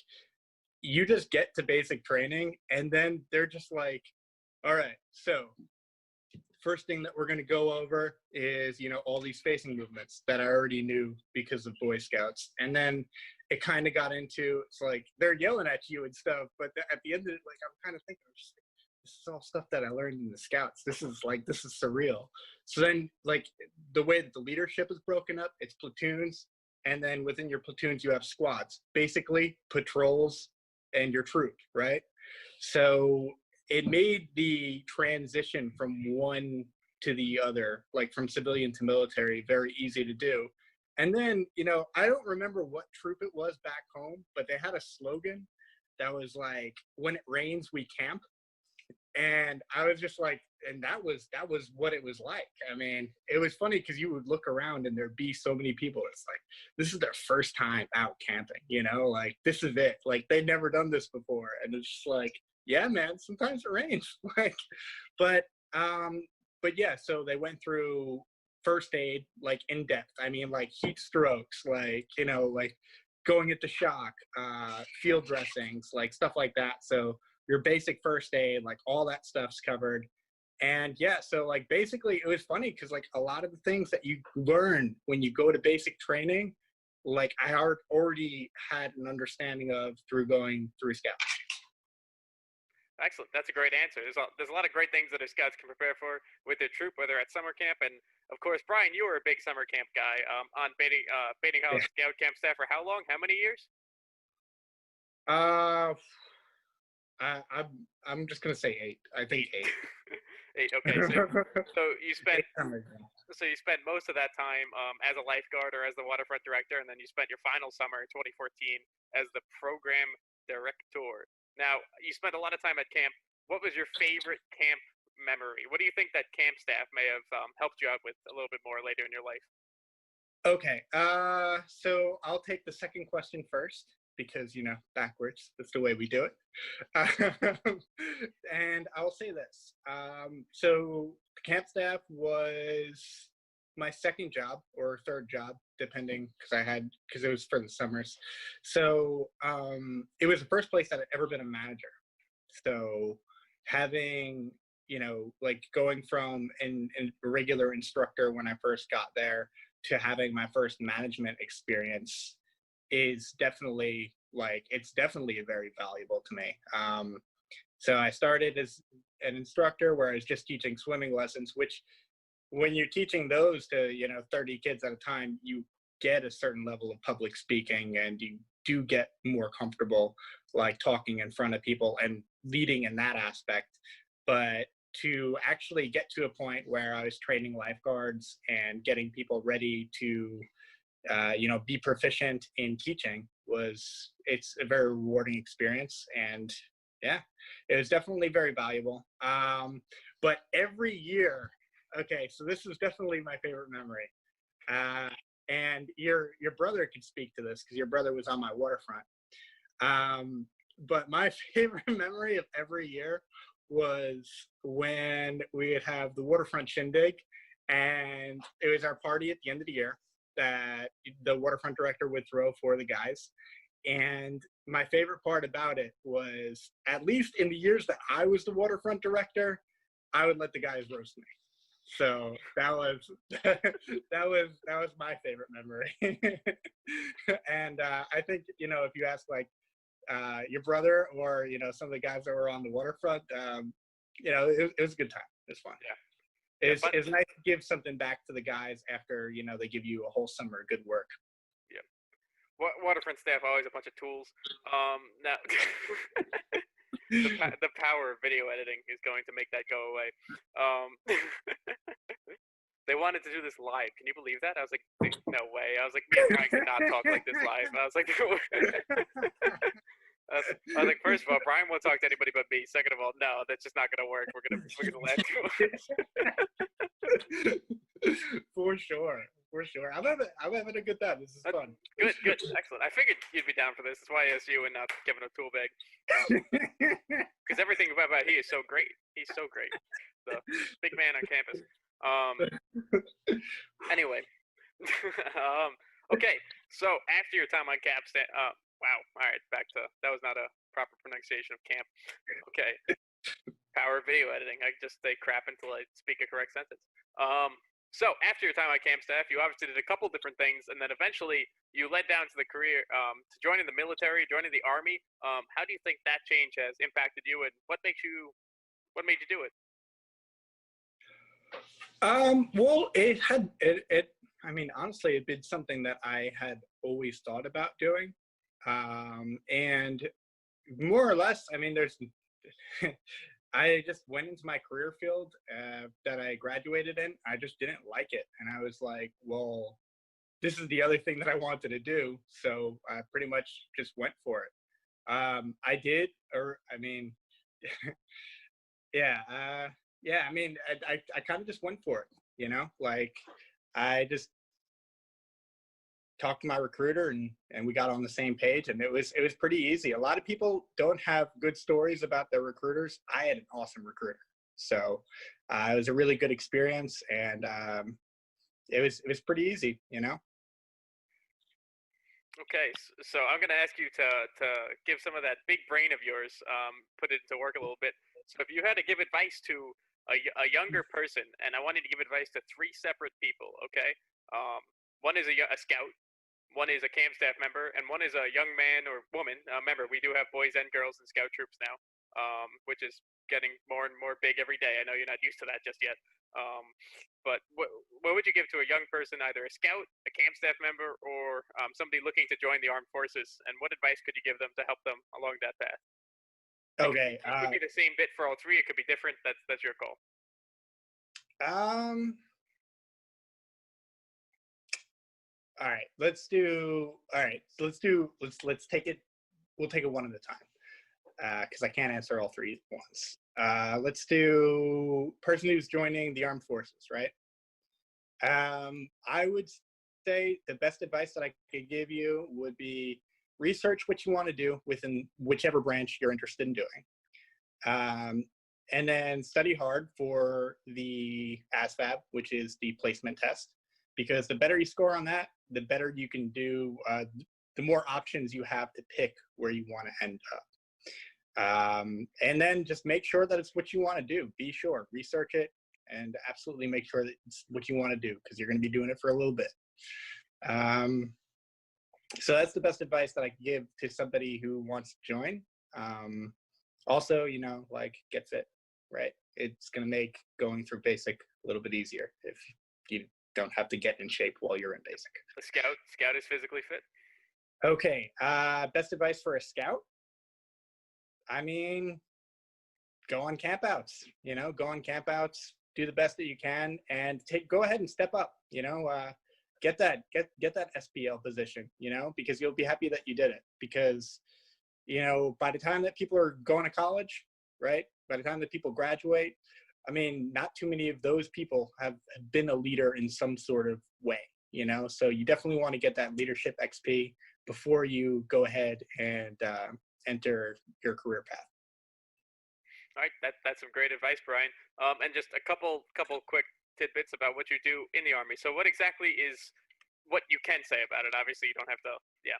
you just get to basic training, and then they're just like, all right, so first thing that we're going to go over is, all these facing movements that I already knew because of Boy Scouts. And then it kind of got into, it's like, they're yelling at you and stuff, but at the end of it, like, I'm kind of thinking, this is all stuff that I learned in the Scouts. This is surreal. So then, like, the way that the leadership is broken up, it's platoons, and then within your platoons, you have squads, basically patrols and your troop, right? So it made the transition from one to the other, like from civilian to military, very easy to do. And then, I don't remember what troop it was back home, but they had a slogan that was like, when it rains, we camp. And I was just like, and that was what it was like. I mean, it was funny because you would look around and there'd be so many people. It's like, this is their first time out camping, like this is it. Like they'd never done this before. And it's just like, yeah, man, sometimes it rains. But yeah, so they went through first aid, like in depth. I mean, like heat strokes, like, like going into shock, field dressings, like stuff like that. So your basic first aid, like all that stuff's covered. And yeah, so like basically it was funny because like a lot of the things that you learn when you go to basic training, like I already had an understanding of through going through Scouts. Excellent. That's a great answer. There's a lot of great things that our scouts can prepare for with their troop, whether at summer camp. And of course, Brian, you were a big summer camp guy. On Bating Hollow Scout Camp staff for how long? How many years? I'm just gonna say 8. I think 8. 8. Okay. So you spent most of that time as a lifeguard or as the waterfront director, and then you spent your final summer in 2014 as the program director. Now, you spent a lot of time at camp. What was your favorite camp memory? What do you think that camp staff may have helped you out with a little bit more later in your life? Okay, so I'll take the second question first because, backwards. That's the way we do it. And I'll say this. So camp staff was my second job or third job, depending, because it was for the summers. So it was the first place that I'd ever been a manager. So having, like going from a regular instructor when I first got there to having my first management experience is definitely it's definitely very valuable to me. So I started as an instructor where I was just teaching swimming lessons, which when you're teaching those to 30 kids at a time, you get a certain level of public speaking and you do get more comfortable like talking in front of people and leading in that aspect. But to actually get to a point where I was training lifeguards and getting people ready to be proficient in teaching it's a very rewarding experience. And yeah, it was definitely very valuable. But every year, okay, so this is definitely my favorite memory. And your brother could speak to this because your brother was on my waterfront. But my favorite memory of every year was when we would have the waterfront shindig, and it was our party at the end of the year that the waterfront director would throw for the guys. And my favorite part about it was, at least in the years that I was the waterfront director, I would let the guys roast me. So that was my favorite memory. And I think if you ask like your brother or some of the guys that were on the waterfront, it was a good time. It was fun. Yeah. It's nice to give something back to the guys after they give you a whole summer of good work. Yeah. Waterfront staff always a bunch of tools. Now the power of video editing is going to make that go away. They wanted to do this live. Can you believe that? I was like, no way. I was like, me and Brian could not talk like this live. I was like, I was like, first of all, Brian won't talk to anybody but me. Second of all, no, that's just not gonna work. We're gonna laugh too much. For sure. I'm having a good time. This is fun. Good, excellent. I figured you'd be down for this. That's why I asked you and not Kevin O'Toolbag. Because everything about he is so great. He's so great. The big man on campus. Anyway. Okay. So after your time on camp, wow. All right. Back to that was not a proper pronunciation of camp. Okay. Power of video editing. I just say crap until I speak a correct sentence. So after your time on camp staff, you obviously did a couple different things, and then eventually you led down to the career to joining the military, joining the Army. How do you think that change has impacted you, and what made you do it? Well, I mean, honestly, it'd been something that I had always thought about doing. And more or less, I mean, I just went into my career field that I graduated in. I just didn't like it. And I was like, well, this is the other thing that I wanted to do. So I pretty much just went for it. I kind of just went for it, like I just talked to my recruiter and we got on the same page, and it was pretty easy. A lot of people don't have good stories about their recruiters. I had an awesome recruiter. So it was a really good experience, and it was pretty easy, Okay, so I'm going to ask you to give some of that big brain of yours, put it to work a little bit. So if you had to give advice to a younger person, and I wanted to give advice to 3 separate people, okay? One is a scout, one is a camp staff member, and one is a young man or woman. Remember, we do have boys and girls in scout troops now. which is getting more and more big every day. I know you're not used to that just yet. But what would you give to a young person, either a scout, a camp staff member, or somebody looking to join the armed forces? And what advice could you give them to help them along that path? Okay. It could be the same bit for all three. It could be different. That's your call. All right. Let's take it. We'll take it one at a time, because I can't answer all three at once. Let's do person who's joining the armed forces, right? I would say the best advice that I could give you would be research what you want to do within whichever branch you're interested in doing. And then study hard for the ASVAB, which is the placement test, because the better you score on that, the better you can do, the more options you have to pick where you want to end up. And then just make sure that it's what you want to do. Be sure, research it, and absolutely make sure that it's what you want to do, because you're going to be doing it for a little bit. So that's the best advice that I can give to somebody who wants to join. Also, get fit, right? It's going to make going through basic a little bit easier if you don't have to get in shape while you're in basic. A scout is physically fit. Okay, best advice for a scout? I mean, go on campouts, go on campouts, do the best that you can, and go ahead and step up, get that SPL position, because you'll be happy that you did it, because, by the time that people are going to college, right? By the time that people graduate, I mean, not too many of those people have been a leader in some sort of way, so you definitely want to get that leadership XP before you go ahead and enter your career path. All right, that's some great advice, Brian. And just a couple quick tidbits about what you do in the Army. So what exactly is what you can say about it? Obviously, you don't have to. Yeah.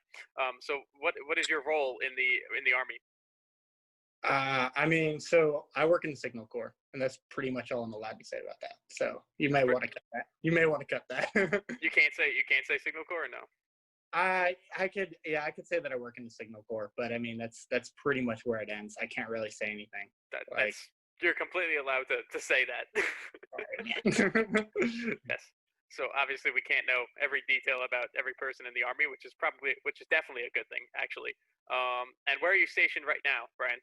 So what is your role in the Army? So I work in the Signal Corps, and that's pretty much all I'm allowed to say about that. So you may want to cut that. You can't say Signal Corps, or no? I could say that I work in the Signal Corps, but I mean that's pretty much where it ends. I can't really say anything. You're completely allowed to say that. Yes. So obviously we can't know every detail about every person in the Army, which is definitely a good thing, actually. And where are you stationed right now, Brian?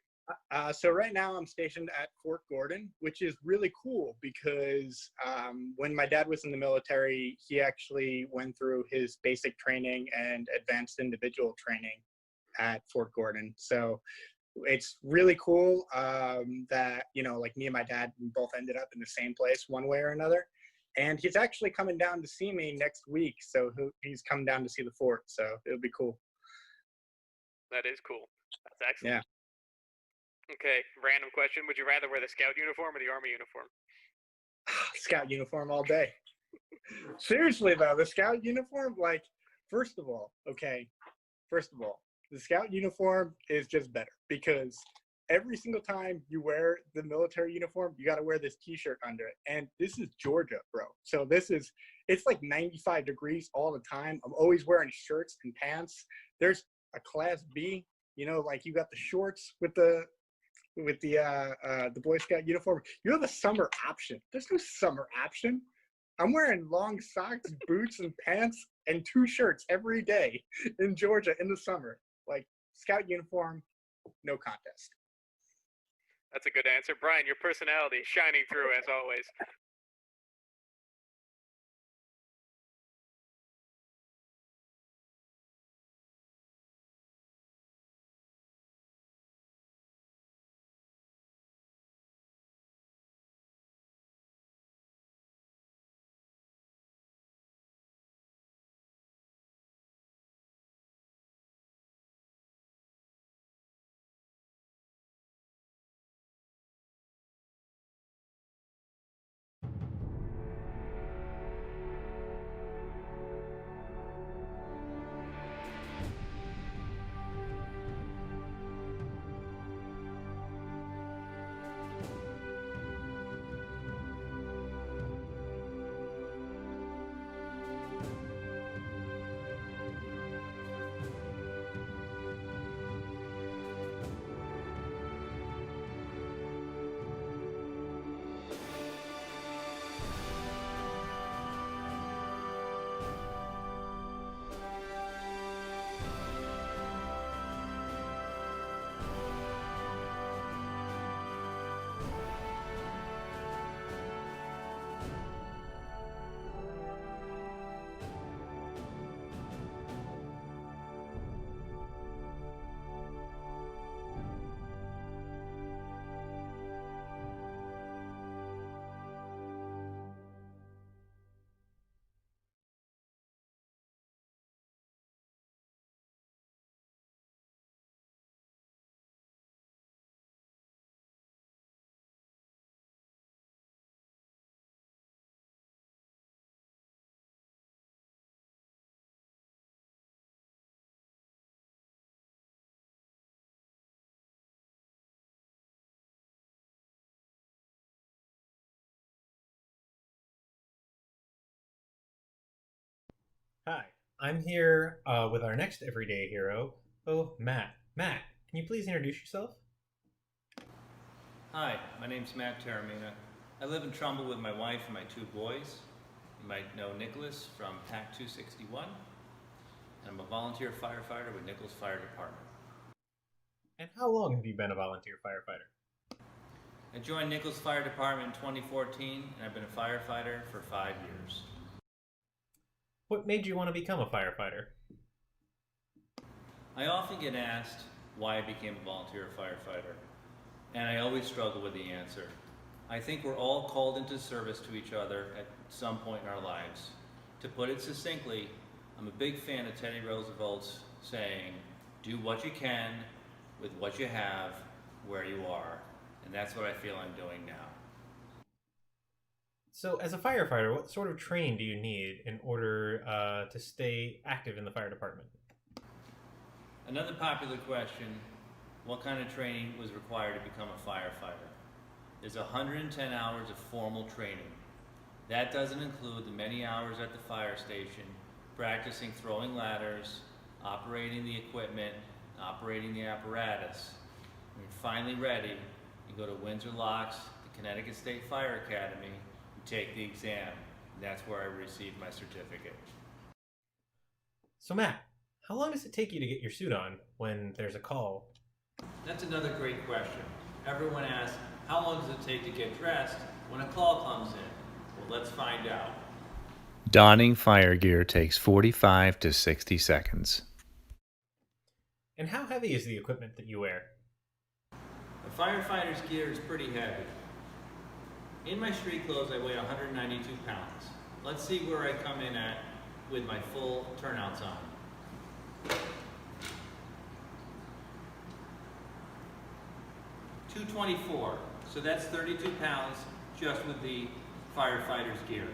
So right now I'm stationed at Fort Gordon, which is really cool because when my dad was in the military, he actually went through his basic training and advanced individual training at Fort Gordon. So it's really cool that, me and my dad, we both ended up in the same place one way or another. And he's actually coming down to see me next week. So he's coming down to see the fort. So it'll be cool. That is cool. That's excellent. Yeah. Okay, random question. Would you rather wear the Scout uniform or the Army uniform? Scout uniform all day. Seriously, though, the Scout uniform, first of all, the Scout uniform is just better because every single time you wear the military uniform, you got to wear this t-shirt under it. And this is Georgia, bro. So it's like 95 degrees all the time. I'm always wearing shirts and pants. There's a Class B, you got the shorts with the Boy Scout uniform. You have a summer option. There's no summer option. I'm wearing long socks, boots, and pants, and 2 shirts every day in Georgia in the summer. Scout uniform, no contest. That's a good answer. Brian, your personality is shining through as always. Hi, I'm here with our next everyday hero, Matt. Matt, can you please introduce yourself? Hi, my name's Matt Taramina. I live in Trumbull with my wife and my 2 boys. You might know Nicholas from PAC 261. And I'm a volunteer firefighter with Nichols Fire Department. And how long have you been a volunteer firefighter? I joined Nichols Fire Department in 2014, and I've been a firefighter for 5 years. What made you want to become a firefighter? I often get asked why I became a volunteer firefighter, and I always struggle with the answer. I think we're all called into service to each other at some point in our lives. To put it succinctly, I'm a big fan of Teddy Roosevelt's saying, do what you can with what you have where you are. And that's what I feel I'm doing now. So, as a firefighter, what sort of training do you need in order to stay active in the fire department? Another popular question, what kind of training was required to become a firefighter? There's 110 hours of formal training. That doesn't include the many hours at the fire station, practicing throwing ladders, operating the equipment, operating the apparatus. When you're finally ready, you go to Windsor Locks, the Connecticut State Fire Academy, you take the exam. And that's where I received my certificate. So Matt, how long does it take you to get your suit on when there's a call? That's another great question. Everyone asks, how long does it take to get dressed when a call comes in? Well, let's find out. Donning fire gear takes 45 to 60 seconds. And how heavy is the equipment that you wear? A firefighter's gear is pretty heavy. In my street clothes, I weigh 192 pounds. Let's see where I come in at with my full turnouts on. 224, so that's 32 pounds just with the firefighter's gear.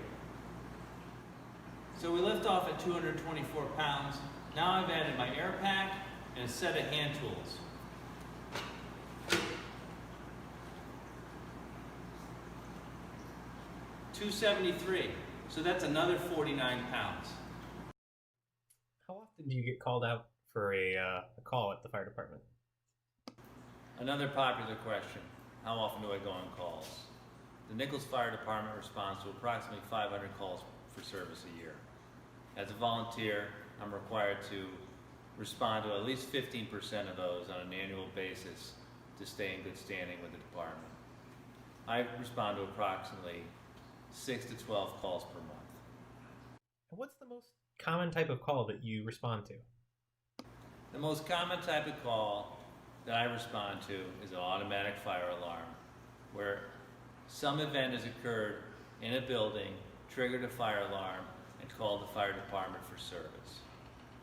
So we lift off at 224 pounds. Now I've added my air pack and a set of hand tools. $273, so that's another 49 pounds. How often do you get called out for a call at the fire department? Another popular question, how often do I go on calls? The Nichols Fire Department responds to approximately 500 calls for service a year. As a volunteer, I'm required to respond to at least 15% of those on an annual basis to stay in good standing with the department. I respond to approximately 6 to 12 calls per month. And what's the most common type of call that you respond to? The most common type of call that I respond to is an automatic fire alarm, where some event has occurred in a building, triggered a fire alarm, and called the fire department for service.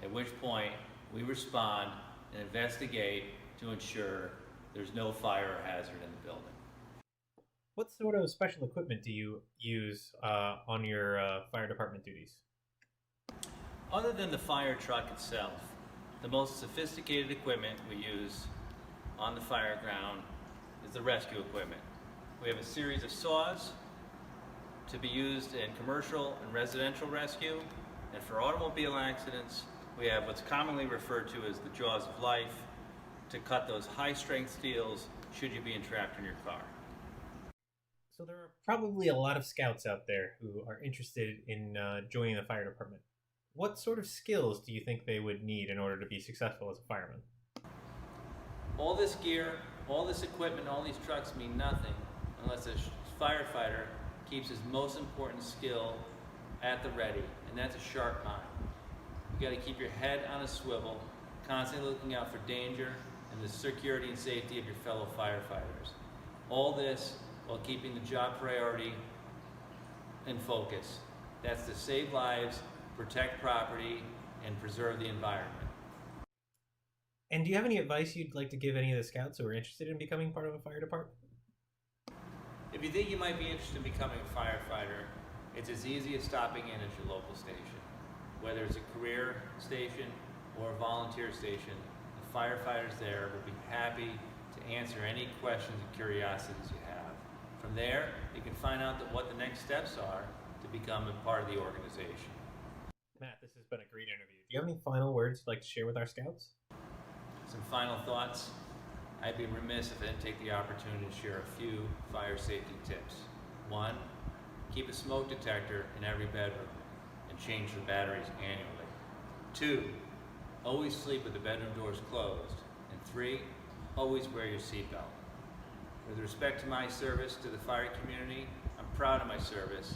At which point, we respond and investigate to ensure there's no fire or hazard in the building. What sort of special equipment do you use on your fire department duties? Other than the fire truck itself, the most sophisticated equipment we use on the fire ground is the rescue equipment. We have a series of saws to be used in commercial and residential rescue, and for automobile accidents, we have what's commonly referred to as the jaws of life to cut those high-strength steels should you be entrapped in your car. So there are probably a lot of scouts out there who are interested in joining the fire department. What sort of skills do you think they would need in order to be successful as a fireman? All this gear, all this equipment, all these trucks mean nothing unless a firefighter keeps his most important skill at the ready, and that's a sharp mind. You got to keep your head on a swivel, constantly looking out for danger and the security and safety of your fellow firefighters. All this while keeping the job priority in focus. That's to save lives, protect property, and preserve the environment. And do you have any advice you'd like to give any of the scouts who are interested in becoming part of a fire department? If you think you might be interested in becoming a firefighter, it's as easy as stopping in at your local station. Whether it's a career station or a volunteer station, the firefighters there will be happy to answer any questions and curiosities you have. From there, you can find out what the next steps are to become a part of the organization. Matt, this has been a great interview. Do you have any final words you'd like to share with our scouts? Some final thoughts. I'd be remiss if I didn't take the opportunity to share a few fire safety tips. 1, keep a smoke detector in every bedroom and change the batteries annually. 2, always sleep with the bedroom doors closed. And 3, always wear your seatbelt. With respect to my service to the fire community, I'm proud of my service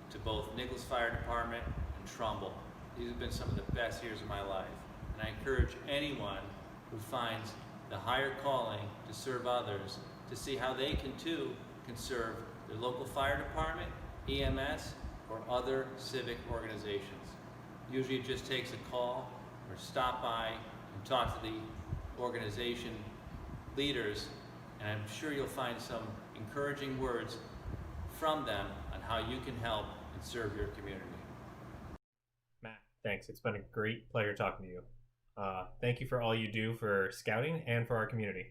to both Nichols Fire Department and Trumbull. These have been some of the best years of my life, and I encourage anyone who finds the higher calling to serve others to see how they can too serve their local fire department, EMS, or other civic organizations. Usually it just takes a call or stop by and talk to the organization leaders, and I'm sure you'll find some encouraging words from them on how you can help and serve your community. Matt, thanks. It's been a great pleasure talking to you. Thank you for all you do for scouting and for our community.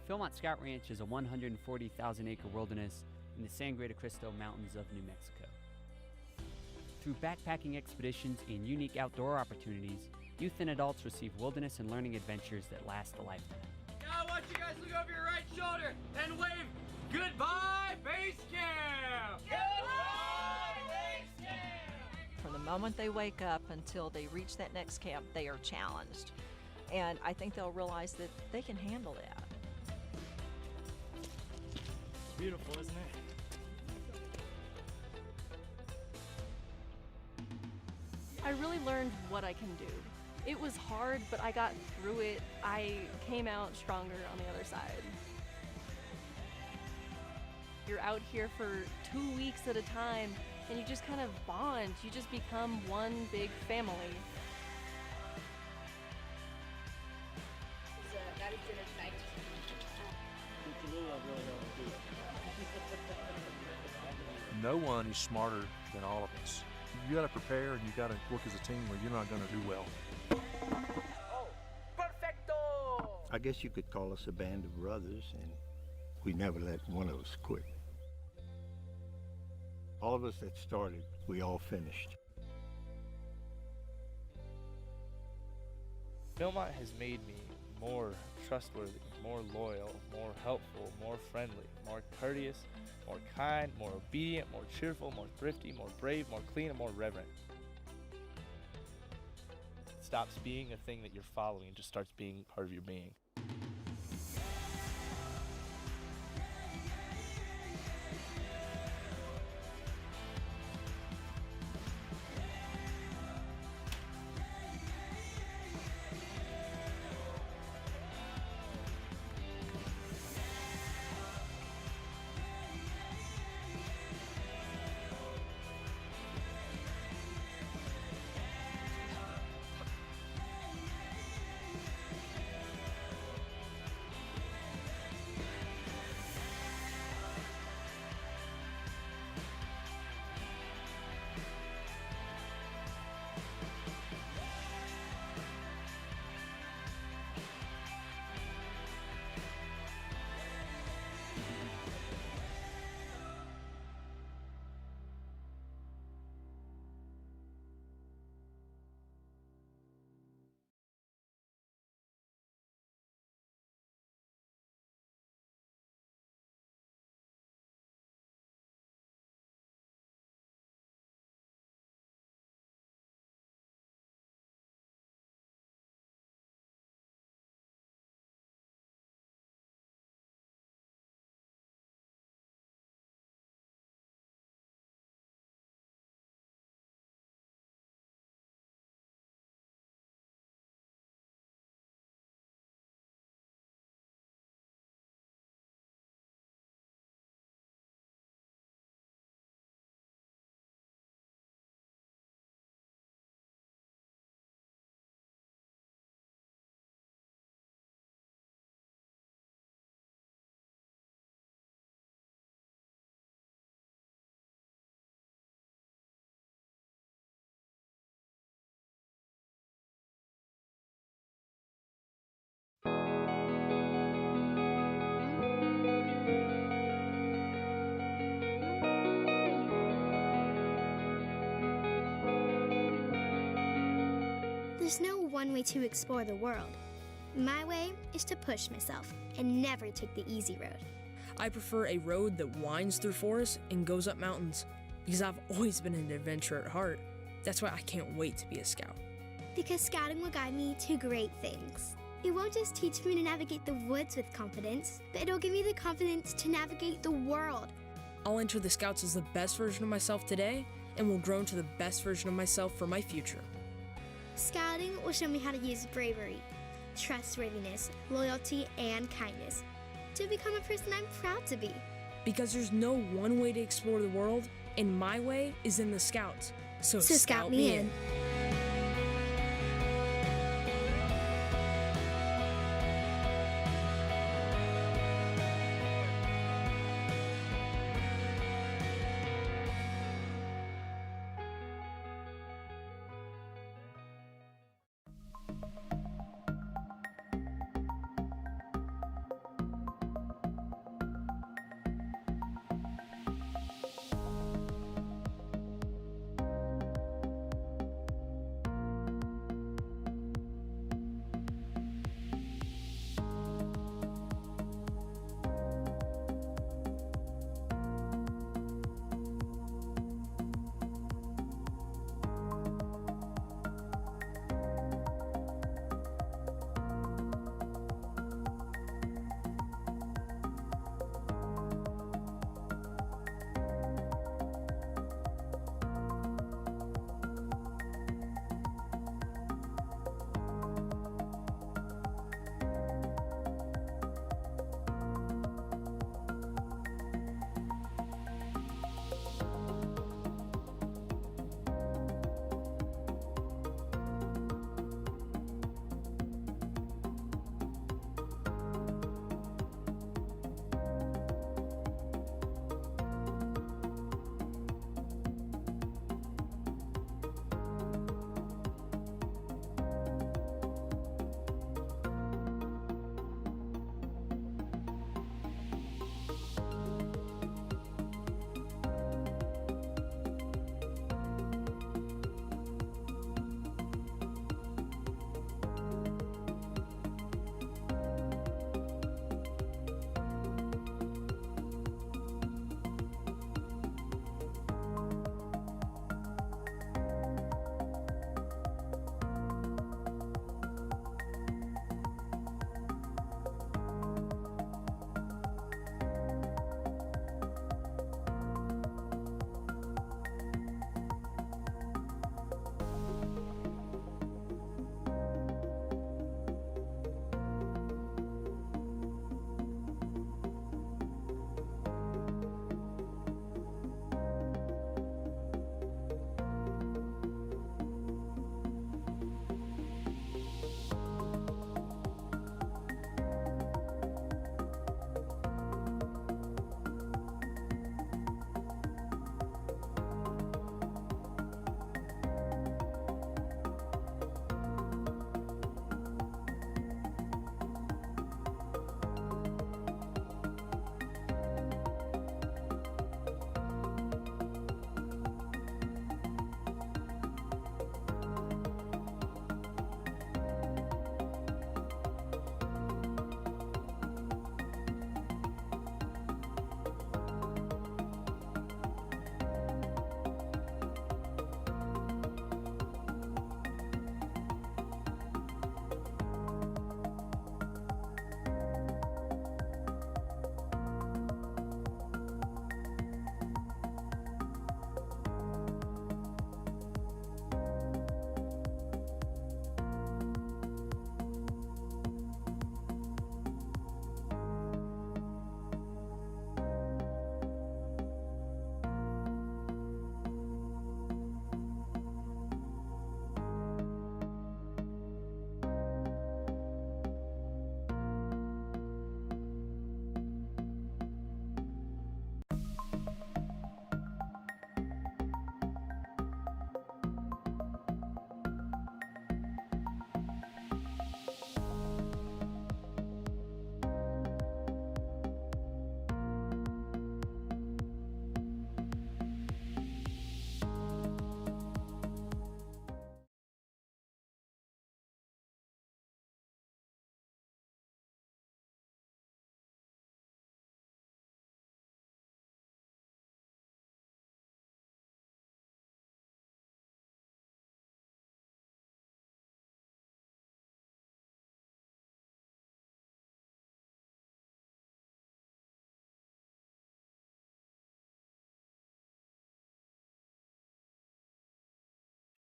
Philmont Scout Ranch is a 140,000-acre wilderness in the Sangre de Cristo Mountains of New Mexico. Through backpacking expeditions and unique outdoor opportunities, youth and adults receive wilderness and learning adventures that last a lifetime. Now I want you guys to look over your right shoulder and wave goodbye base camp! Goodbye base camp! From the moment they wake up until they reach that next camp, they are challenged. And I think they'll realize that they can handle that. Beautiful, isn't it? I really learned what I can do. It was hard, but I got through it. I came out stronger on the other side. You're out here for 2 weeks at a time, and you just kind of bond. You just become one big family. No one is smarter than all of us. You got to prepare and you got to work as a team or you're not going to do well. I guess you could call us a band of brothers, and we never let one of us quit. All of us that started, we all finished. Philmont has made me more trustworthy, more loyal, more helpful, more friendly, more courteous, more kind, more obedient, more cheerful, more thrifty, more brave, more clean, and more reverent. It stops being a thing that you're following and just starts being part of your being. There's no one way to explore the world. My way is to push myself and never take the easy road. I prefer a road that winds through forests and goes up mountains because I've always been an adventurer at heart. That's why I can't wait to be a scout. Because scouting will guide me to great things. It won't just teach me to navigate the woods with confidence, but it'll give me the confidence to navigate the world. I'll enter the Scouts as the best version of myself today and will grow into the best version of myself for my future. Scouting will show me how to use bravery, trustworthiness, loyalty, and kindness to become a person I'm proud to be. Because there's no one way to explore the world, and my way is in the Scouts. So scout me in.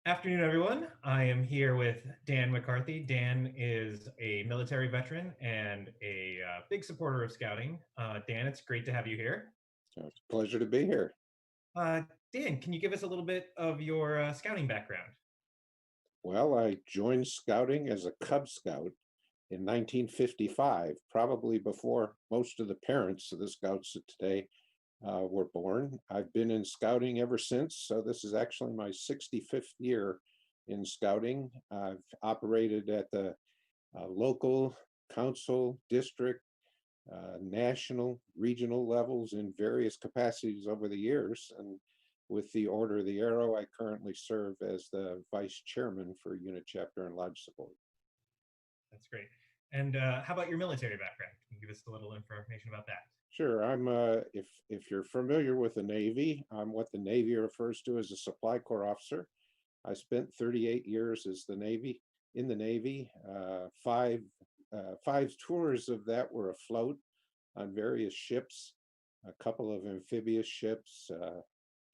Afternoon, everyone. I am here with Dan McCarthy. Dan is a military veteran and a big supporter of scouting. Dan, it's great to have you here. It's a pleasure to be here. Dan, can you give us a little bit of your scouting background? Well, I joined scouting as a Cub Scout in 1955, probably before most of the parents of the Scouts of today were born. I've been in scouting ever since, so this is actually my 65th year in scouting. I've operated at the local, council, district, national, regional levels in various capacities over the years. And with the Order of the Arrow, I currently serve as the vice chairman for unit chapter and lodge support. That's great. And how about your military background? Can you give us a little information about that? Sure. I'm if you're familiar with the Navy, I'm what the Navy refers to as a supply corps officer. I spent 38 years as the Navy in the Navy. Five tours of that were afloat on various ships, a couple of amphibious ships,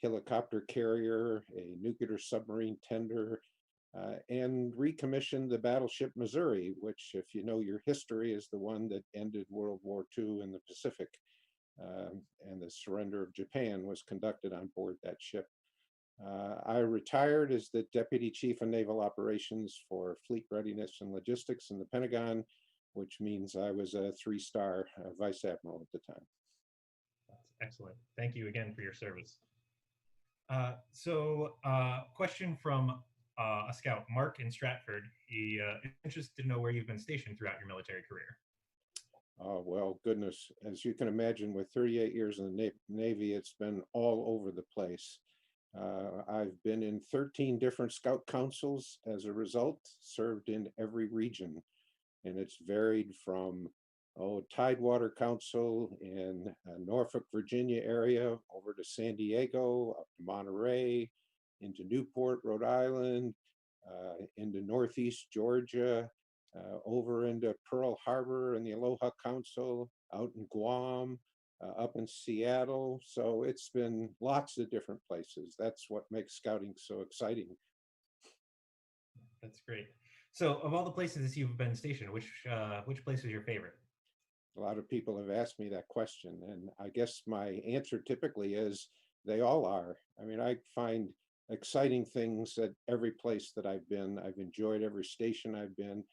helicopter carrier, a nuclear submarine tender, and recommissioned the battleship Missouri, which, if you know your history, is the one that ended World War II in the Pacific. And the surrender of Japan was conducted on board that ship. I retired as the Deputy Chief of Naval Operations for Fleet Readiness and Logistics in the Pentagon, which means I was a 3-star Vice Admiral at the time. That's excellent. Thank you again for your service. Question from a scout, Mark in Stratford. He is interested to know where you've been stationed throughout your military career. Oh, well, goodness. As you can imagine, with 38 years in the Navy, it's been all over the place. I've been in 13 different scout councils as a result, served in every region. And it's varied from Tidewater Council in Norfolk, Virginia area, over to San Diego, up to Monterey, into Newport, Rhode Island, into Northeast Georgia, over into Pearl Harbor and the Aloha Council, out in Guam, up in Seattle. So it's been lots of different places. That's what makes scouting so exciting. That's great. So of all the places you've been stationed, which place is your favorite? A lot of people have asked me that question, and I guess my answer typically is they all are. I mean, I find exciting things at every place that I've been. I've enjoyed every station I've been.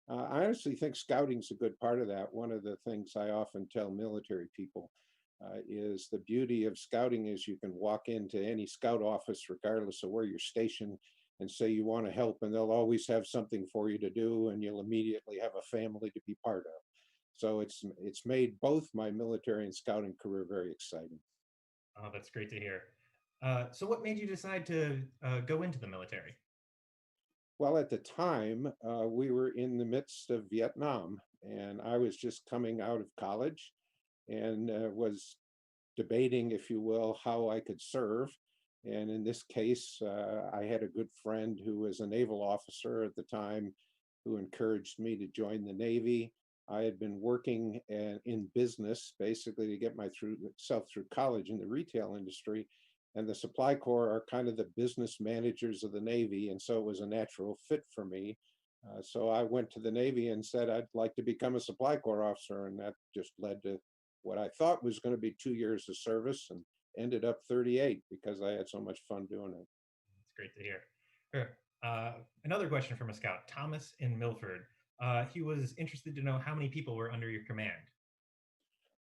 I honestly think scouting's a good part of that. One of the things I often tell military people is the beauty of scouting is you can walk into any scout office, regardless of where you're stationed, and say you want to help, and they'll always have something for you to do, and you'll immediately have a family to be part of. So it's made both my military and scouting career very exciting. Oh, that's great to hear. So what made you decide to go into the military? Well, at the time, we were in the midst of Vietnam, and I was just coming out of college and was debating, if you will, how I could serve. And in this case, I had a good friend who was a naval officer at the time who encouraged me to join the Navy. I had been working in business, basically to get myself through college in the retail industry. And the Supply Corps are kind of the business managers of the Navy. And so it was a natural fit for me. So I went to the Navy and said, I'd like to become a Supply Corps officer. And that just led to what I thought was going to be 2 years of service and ended up 38 because I had so much fun doing it. That's great to hear. Sure. Another question from a scout, Thomas in Milford. He was interested to know how many people were under your command.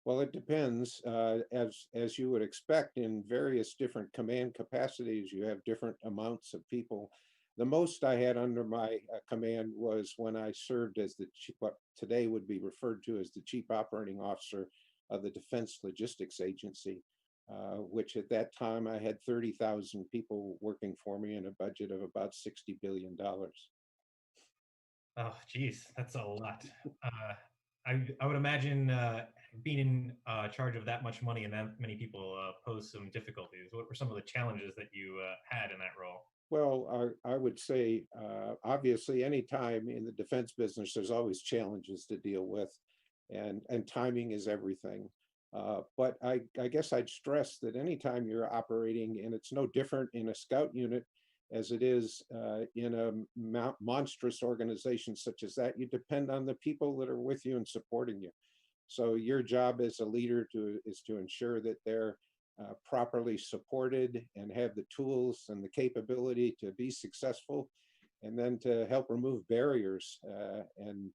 Well, it depends. As you would expect, in various different command capacities, you have different amounts of people. The most I had under my command was when I served as the chief, what today would be referred to as the Chief Operating Officer of the Defense Logistics Agency, which at that time I had 30,000 people working for me and a budget of about $60 billion. Oh, geez, that's a lot. I would imagine being in charge of that much money and that many people posed some difficulties. What were some of the challenges that you had in that role? Well, I would say, obviously, any time in the defense business, there's always challenges to deal with, and timing is everything. But I guess I'd stress that anytime you're operating, and it's no different in a scout unit, as it is in a monstrous organization such as that. You depend on the people that are with you and supporting you. So your job as a leader is to ensure that they're properly supported and have the tools and the capability to be successful, and then to help remove barriers. And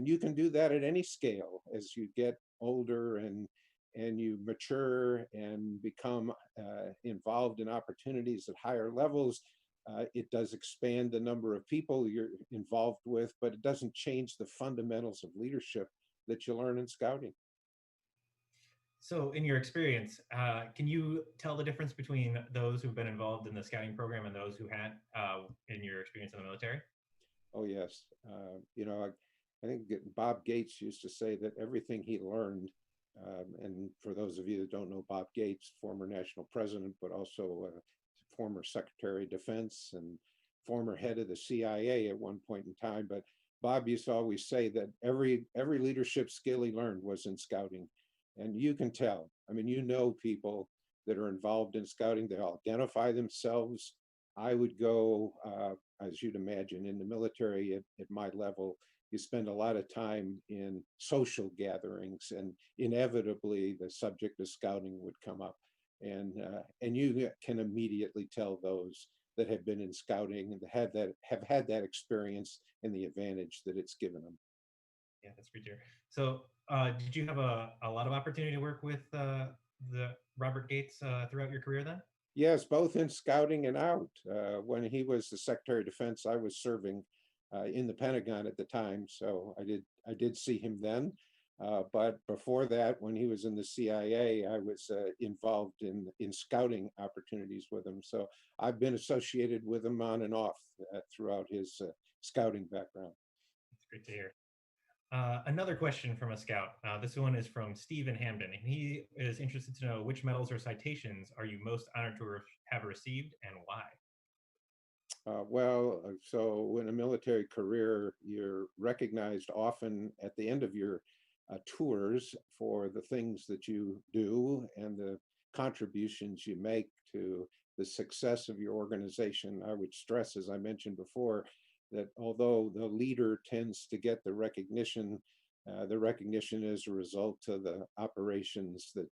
you can do that at any scale as you get older and you mature and become involved in opportunities at higher levels. It does expand the number of people you're involved with, but it doesn't change the fundamentals of leadership that you learn in scouting. So, in your experience, can you tell the difference between those who've been involved in the scouting program and those who had in your experience in the military? Oh, yes. I think Bob Gates used to say that everything he learned, and for those of you that don't know Bob Gates, former national president, but also former Secretary of Defense and former head of the CIA at one point in time. But Bob used to always say that every leadership skill he learned was in scouting. And you can tell, I mean, people that are involved in scouting, they all identify themselves. I would go, as you'd imagine, in the military at my level, you spend a lot of time in social gatherings, and inevitably the subject of scouting would come up. And you can immediately tell those that have been in scouting and have had that experience and the advantage that it's given them. Yeah, that's great to hear. So, did you have a lot of opportunity to work with the Robert Gates throughout your career then? Yes, both in scouting and out. When he was the Secretary of Defense, I was serving in the Pentagon at the time, so I did see him then. But before that, when he was in the CIA, I was involved in scouting opportunities with him. So I've been associated with him on and off throughout his scouting background. That's great to hear. Another question from a scout. This one is from Stephen Hamden, and he is interested to know which medals or citations are you most honored to have received and why? So in a military career, you're recognized often at the end of your tours for the things that you do and the contributions you make to the success of your organization. I would stress, as I mentioned before, that although the leader tends to get the recognition is a result of the operations that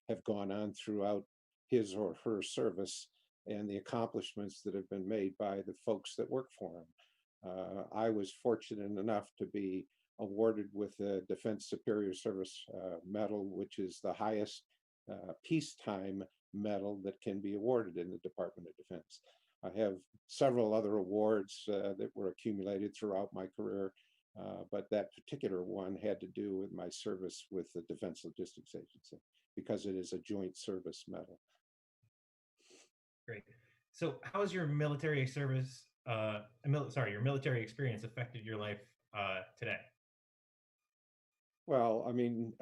have gone on throughout his or her service and the accomplishments that have been made by the folks that work for him. I was fortunate enough to be awarded with the Defense Superior Service Medal, which is the highest peacetime medal that can be awarded in the Department of Defense. I have several other awards that were accumulated throughout my career, but that particular one had to do with my service with the Defense Logistics Agency because it is a joint service medal. Great. So how has your military service, your military experience affected your life today? Well, I mean,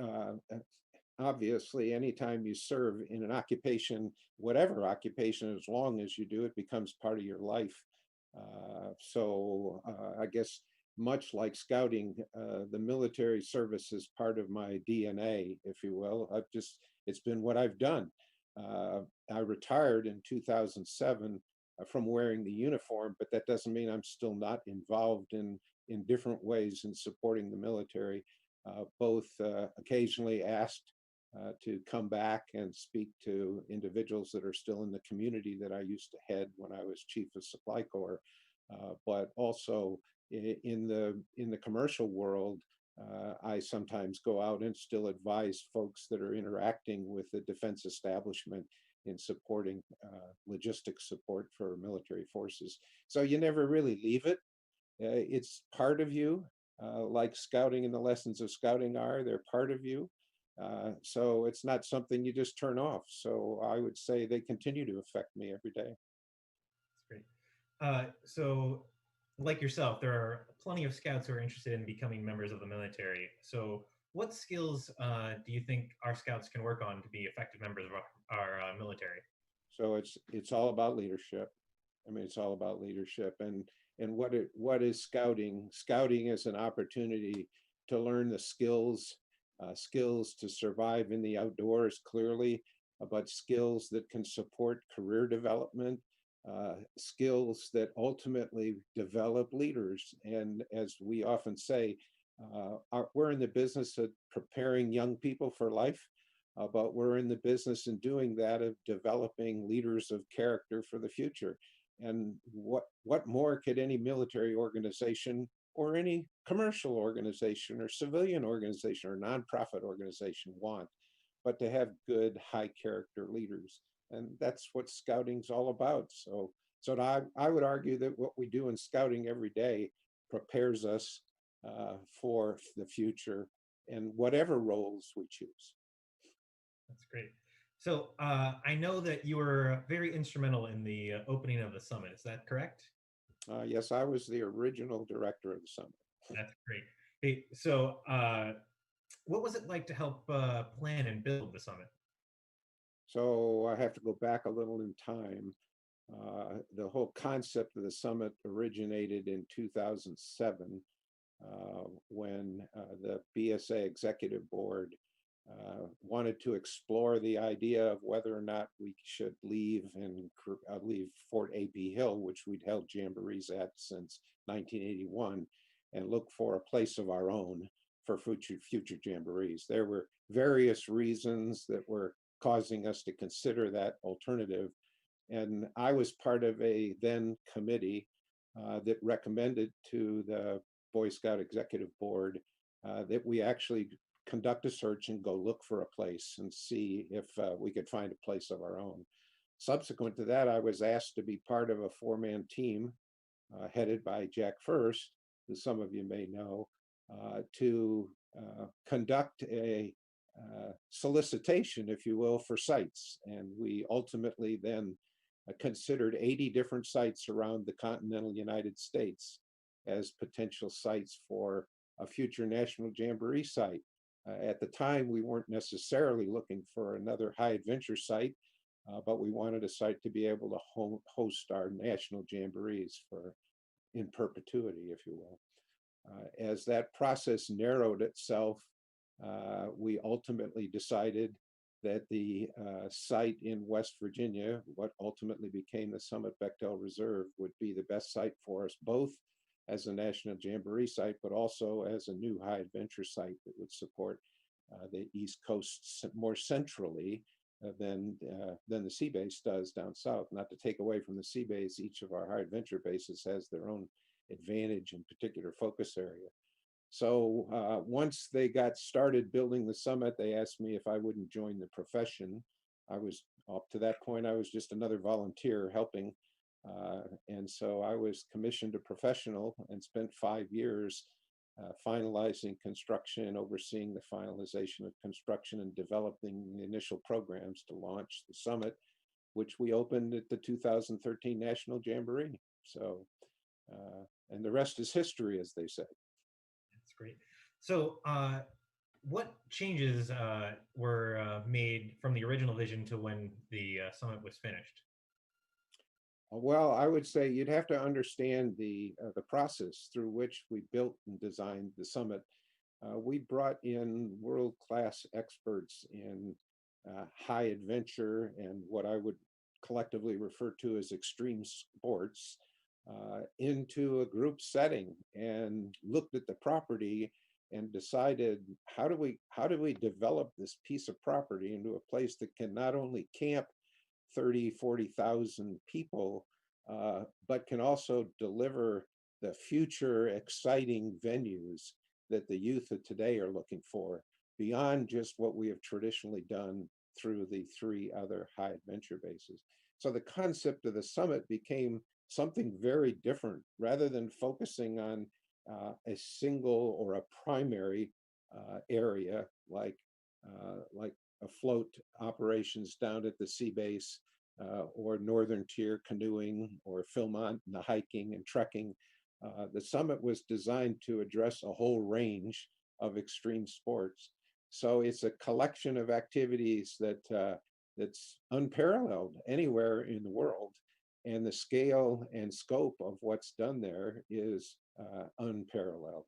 obviously, anytime you serve in an occupation, whatever occupation, as long as you do it, becomes part of your life. So I guess much like scouting, the military service is part of my DNA, if you will. It's been what I've done. I retired in 2007 from wearing the uniform, but that doesn't mean I'm still not involved in different ways in supporting the military. Both occasionally asked to come back and speak to individuals that are still in the community that I used to head when I was Chief of Supply Corps, but also in the commercial world, I sometimes go out and still advise folks that are interacting with the defense establishment in supporting logistics support for military forces. So you never really leave it. It's part of you, like scouting and the lessons of scouting are, they're part of you. So it's not something you just turn off. So I would say they continue to affect me every day. That's great. So like yourself, there are plenty of scouts who are interested in becoming members of the military. So what skills do you think our scouts can work on to be effective members of our military? So it's all about leadership. I mean, it's all about leadership. And what is scouting? Scouting is an opportunity to learn the skills to survive in the outdoors, clearly, but skills that can support career development, skills that ultimately develop leaders. And as we often say, we're in the business of preparing young people for life, but we're in the business in doing that of developing leaders of character for the future. And what more could any military organization or any commercial organization or civilian organization or nonprofit organization want but to have good, high character leaders? And that's what scouting's all about. So I would argue that what we do in scouting every day prepares us for the future and whatever roles we choose. That's great. So I know that you were very instrumental in the opening of the summit. Is that correct? Yes, I was the original director of the summit. That's great. Hey, so what was it like to help plan and build the summit? So I have to go back a little in time. The whole concept of the summit originated in 2007 when the BSA Executive Board wanted to explore the idea of whether or not we should leave Fort A.P. Hill, which we'd held jamborees at since 1981, and look for a place of our own for future jamborees. There were various reasons that were causing us to consider that alternative. And I was part of a then committee that recommended to the Boy Scout Executive Board that we actually conduct a search and go look for a place and see if we could find a place of our own. Subsequent to that, I was asked to be part of a four-man team headed by Jack First, who some of you may know, to conduct a solicitation, if you will, for sites. And we ultimately then considered 80 different sites around the continental United States as potential sites for a future National Jamboree site. At the time, we weren't necessarily looking for another high adventure site, but we wanted a site to be able to host our national jamborees in perpetuity, if you will. As that process narrowed itself, we ultimately decided that the site in West Virginia, what ultimately became the Summit Bechtel Reserve, would be the best site for us, both as a National Jamboree site, but also as a new high adventure site that would support the East Coast more centrally than the sea base does down south. Not to take away from the sea base, each of our high adventure bases has their own advantage and particular focus area. So once they got started building the summit, they asked me if I wouldn't join the profession. I was, up to that point, I was just another volunteer helping. And so I was commissioned a professional and spent 5 years finalizing construction, overseeing the finalization of construction and developing the initial programs to launch the summit, which we opened at the 2013 National Jamboree. So, and the rest is history, as they say. That's great. So what changes were made from the original vision to when the summit was finished? Well, I would say you'd have to understand the process through which we built and designed the summit. We brought in world-class experts in high adventure and what I would collectively refer to as extreme sports into a group setting and looked at the property and decided how do we develop this piece of property into a place that can not only camp 30, 40,000 people, but can also deliver the future exciting venues that the youth of today are looking for, beyond just what we have traditionally done through the 3 other high adventure bases. So the concept of the summit became something very different. Rather than focusing on a single or a primary area like afloat operations down at the sea base or northern tier canoeing or Philmont and the hiking and trekking. The summit was designed to address a whole range of extreme sports. So it's a collection of activities that's unparalleled anywhere in the world. And the scale and scope of what's done there is unparalleled.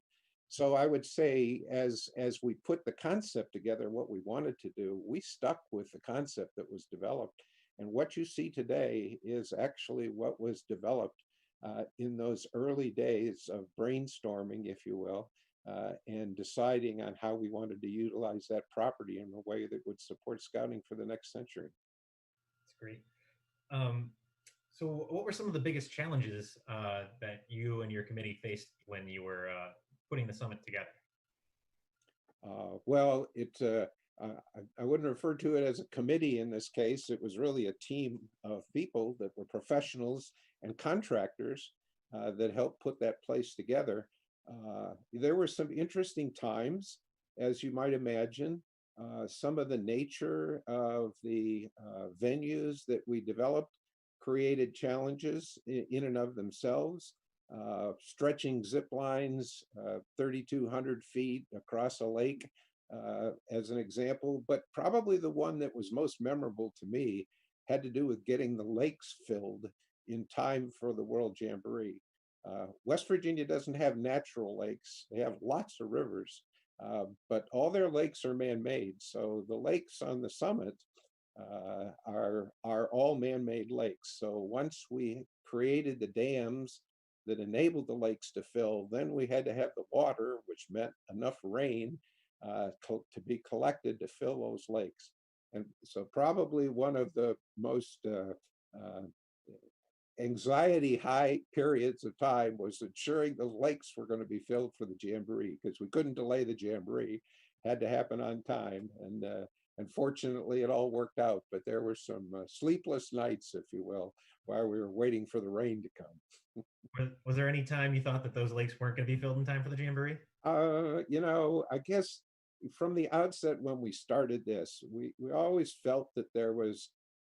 So I would say as we put the concept together, what we wanted to do, we stuck with the concept that was developed And what you see today is actually what was developed in those early days of brainstorming, if you will, and deciding on how we wanted to utilize that property in a way that would support scouting for the next century. That's great. So what were some of the biggest challenges that you and your committee faced when you were putting the summit together? Well, I wouldn't refer to it as a committee in this case. It was really a team of people that were professionals and contractors that helped put that place together. There were some interesting times, as you might imagine. Some of the nature of the venues that we developed created challenges in and of themselves. Stretching zip lines 3,200 feet across a lake, as an example, but probably the one that was most memorable to me had to do with getting the lakes filled in time for the World Jamboree. West Virginia doesn't have natural lakes. They have lots of rivers, but all their lakes are man-made. So the lakes on the summit are all man-made lakes. So once we created the dams that enabled the lakes to fill, then we had to have the water, which meant enough rain to be collected to fill those lakes. And so probably one of the most anxiety high periods of time was ensuring the lakes were going to be filled for the Jamboree, because we couldn't delay the Jamboree, had to happen on time. And fortunately it all worked out, but there were some sleepless nights, if you will, while we were waiting for the rain to come. Was there any time you thought that those lakes weren't going to be filled in time for the Jamboree? You know, I guess from the outset when we started this, we always felt that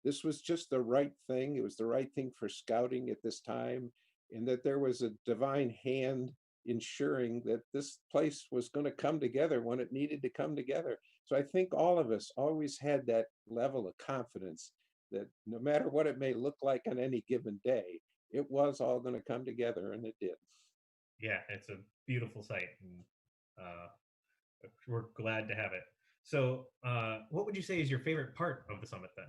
this was just the right thing. It was the right thing for scouting at this time, and that there was a divine hand ensuring that this place was going to come together when it needed to come together. So I think all of us always had that level of confidence that no matter what it may look like on any given day, it was all going to come together, and it did. Yeah, it's a beautiful sight, and we're glad to have it. So what would you say is your favorite part of the summit then?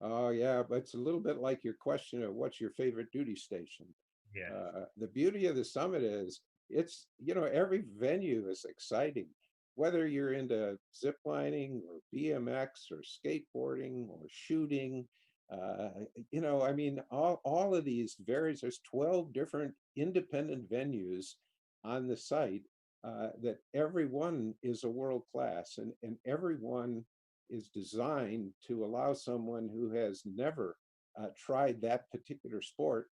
Oh yeah, but it's a little bit like your question of what's your favorite duty station. Yeah. The beauty of the summit is it's, you know, every venue is exciting, whether you're into zip lining or BMX or skateboarding or shooting. You know, I mean, all of these varies. There's 12 different independent venues on the site that every one is a world class, and every one is designed to allow someone who has never tried that particular sport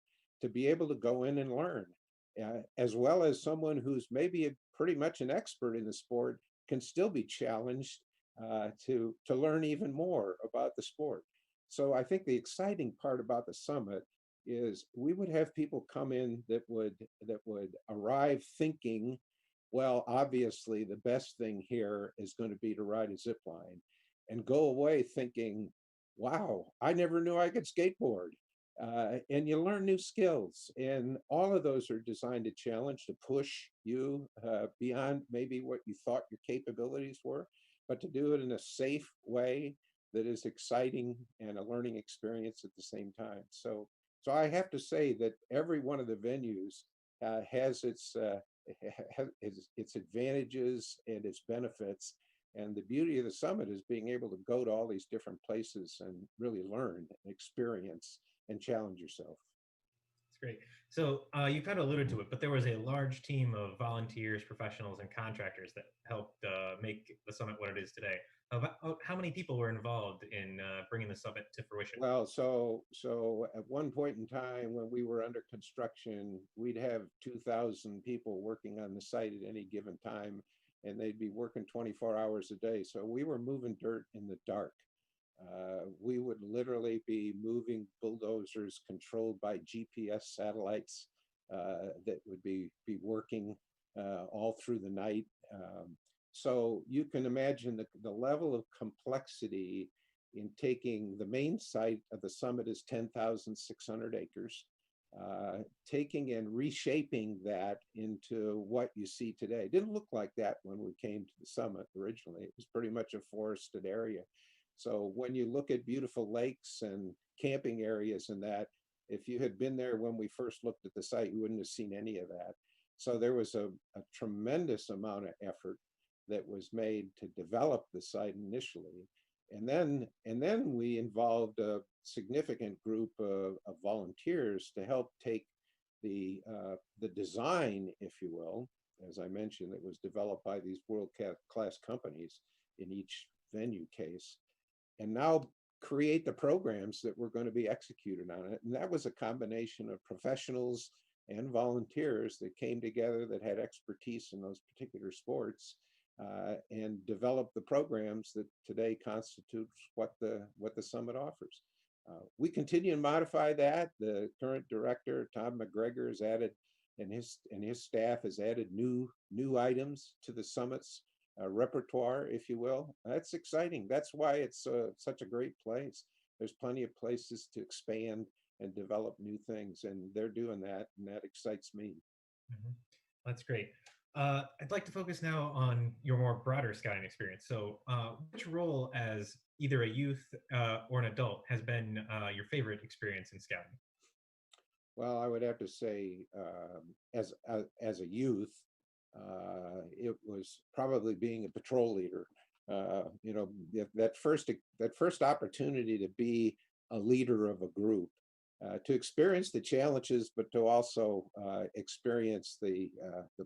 to be able to go in and learn, as well as someone who's maybe pretty much an expert in the sport can still be challenged to learn even more about the sport. So I think the exciting part about the summit is we would have people come in that would arrive thinking, well, obviously the best thing here is going to be to ride a zip line, and go away thinking, wow, I never knew I could skateboard. And you learn new skills, and all of those are designed to challenge, to push you beyond maybe what you thought your capabilities were, but to do it in a safe way that is exciting and a learning experience at the same time. So I have to say that every one of the venues has its advantages and its benefits. And the beauty of the summit is being able to go to all these different places and really learn and experience and challenge yourself. That's great. So you kind of alluded to it, but there was a large team of volunteers, professionals, and contractors that helped make the summit what it is today. How many people were involved in bringing the summit to fruition? Well, so at one point in time when we were under construction, we'd have 2,000 people working on the site at any given time, and they'd be working 24 hours a day. So we were moving dirt in the dark. We would literally be moving bulldozers controlled by GPS satellites that would be working all through the night. So you can imagine the level of complexity in taking the main site of the summit is 10,600 acres, taking and reshaping that into what you see today. It didn't look like that when we came to the summit originally. It was pretty much a forested area. So when you look at beautiful lakes and camping areas and that, if you had been there when we first looked at the site, you wouldn't have seen any of that. So there was a tremendous amount of effort that was made to develop the site initially. And then we involved a significant group of volunteers to help take the design, if you will. As I mentioned, it was developed by these world-class companies in each venue case, and now create the programs that were going to be executed on it. And that was a combination of professionals and volunteers that came together that had expertise in those particular sports, and developed the programs that today constitutes what the summit offers. We continue to modify that. The current director, Tom McGregor, has added, and his staff has added new items to the summit's repertoire, if you will. That's exciting. That's why it's such a great place. There's plenty of places to expand and develop new things, and they're doing that, and that excites me. Mhm. That's great. I'd like to focus now on your more broader scouting experience. So, which role as either a youth or an adult has been your favorite experience in scouting? Well, I would have to say, as a youth, it was probably being a patrol leader. You know, that first opportunity to be a leader of a group, to experience the challenges, but to also experience the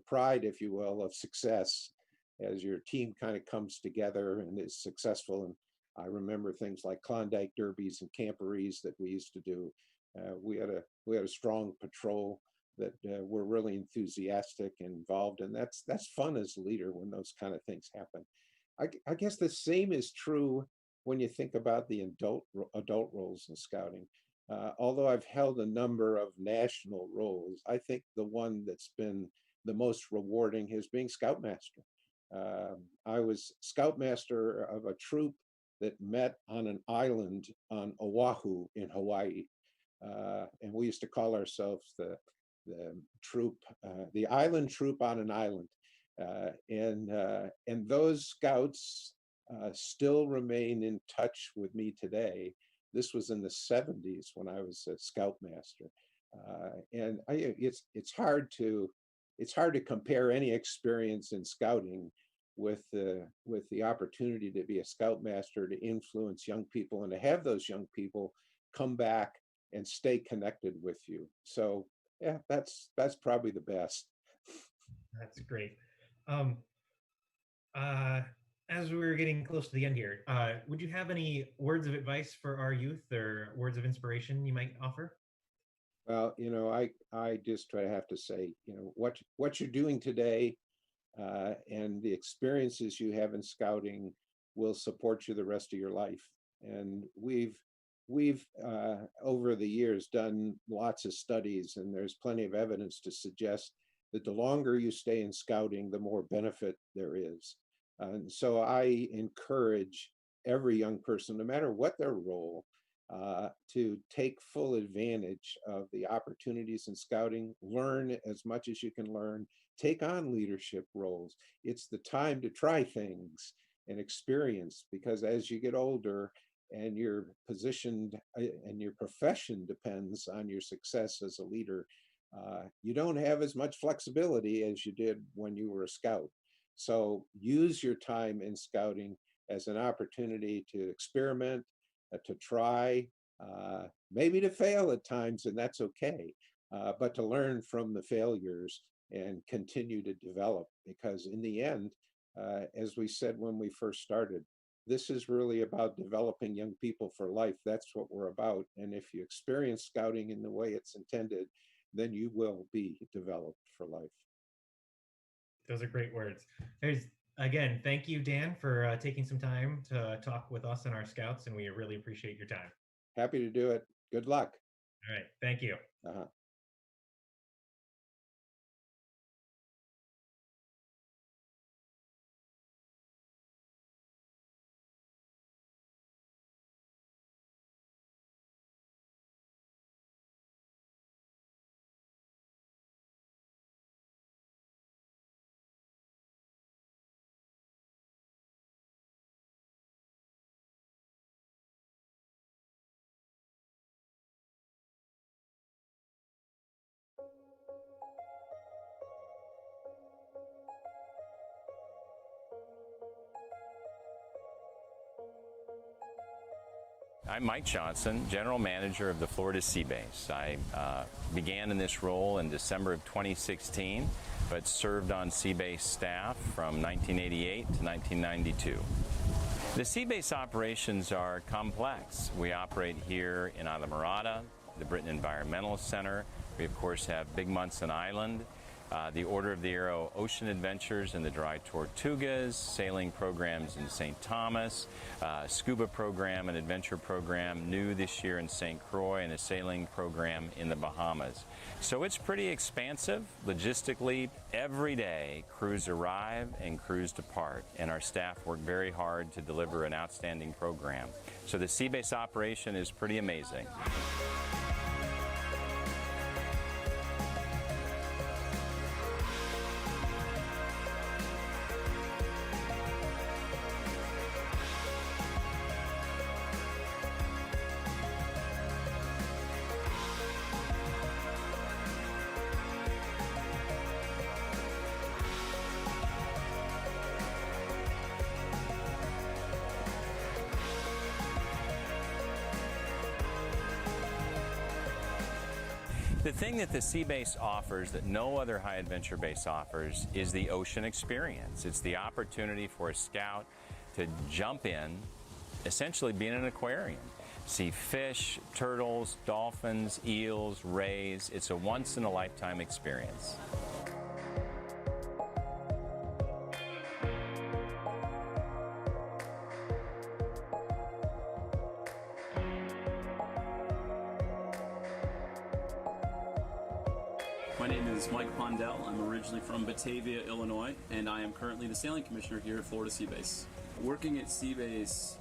pride, if you will, of success as your team kind of comes together and is successful. And I remember things like Klondike derbies and Camporees that we used to do. We had a strong patrol that were really enthusiastic and involved, and that's fun as a leader when those kind of things happen. I guess the same is true when you think about the adult roles in scouting. Although I've held a number of national roles, I think the one that's been the most rewarding is being scoutmaster. I was scoutmaster of a troop that met on an island on Oahu in Hawaii. And we used to call ourselves the troop, the island troop on an island. And those scouts still remain in touch with me today. This was in the 70s when I was a scoutmaster. And it's hard to compare any experience in scouting with the opportunity to be a scoutmaster, to influence young people, and to have those young people come back and stay connected with you. So yeah, that's probably the best. That's great. As we're getting close to the end here, would you have any words of advice for our youth or words of inspiration you might offer? Well, you know, I just try to have to say, you know, what you're doing today, and the experiences you have in scouting will support you the rest of your life. And we've over the years done lots of studies, and there's plenty of evidence to suggest that the longer you stay in scouting, the more benefit there is. And so I encourage every young person, no matter what their role, to take full advantage of the opportunities in scouting, learn as much as you can learn, take on leadership roles. It's the time to try things and experience, because as you get older and your position and your profession depends on your success as a leader, you don't have as much flexibility as you did when you were a scout. So use your time in scouting as an opportunity to experiment, to try, maybe to fail at times, and that's okay, but to learn from the failures and continue to develop. Because in the end, as we said when we first started, this is really about developing young people for life. That's what we're about. And if you experience scouting in the way it's intended, then you will be developed for life. Those are great words. Again, thank you, Dan, for taking some time to talk with us and our scouts, and we really appreciate your time. Happy to do it. Good luck. All right. Thank you. Uh-huh. I'm Mike Johnson, General Manager of the Florida Sea Base. I began in this role in December of 2016, but served on Sea Base staff from 1988 to 1992. The Sea Base operations are complex. We operate here in Islamorada, the Britain Environmental Center. We, of course, have Big Munson Island, the Order of the Arrow Ocean Adventures and the Dry Tortugas, sailing programs in St. Thomas, scuba program and adventure program new this year in St. Croix, and a sailing program in the Bahamas. So it's pretty expansive. Logistically, every day crews arrive and crews depart, and our staff work very hard to deliver an outstanding program. So the Sea Base operation is pretty amazing. The thing that the Sea Base offers that no other high adventure base offers is the ocean experience. It's the opportunity for a scout to jump in, essentially be in an aquarium, see fish, turtles, dolphins, eels, rays. It's a once-in-a-lifetime experience. My name is Mike Pondell. I'm originally from Batavia, Illinois, and I am currently the sailing commissioner here at Florida Sea Base. Working at Sea Base,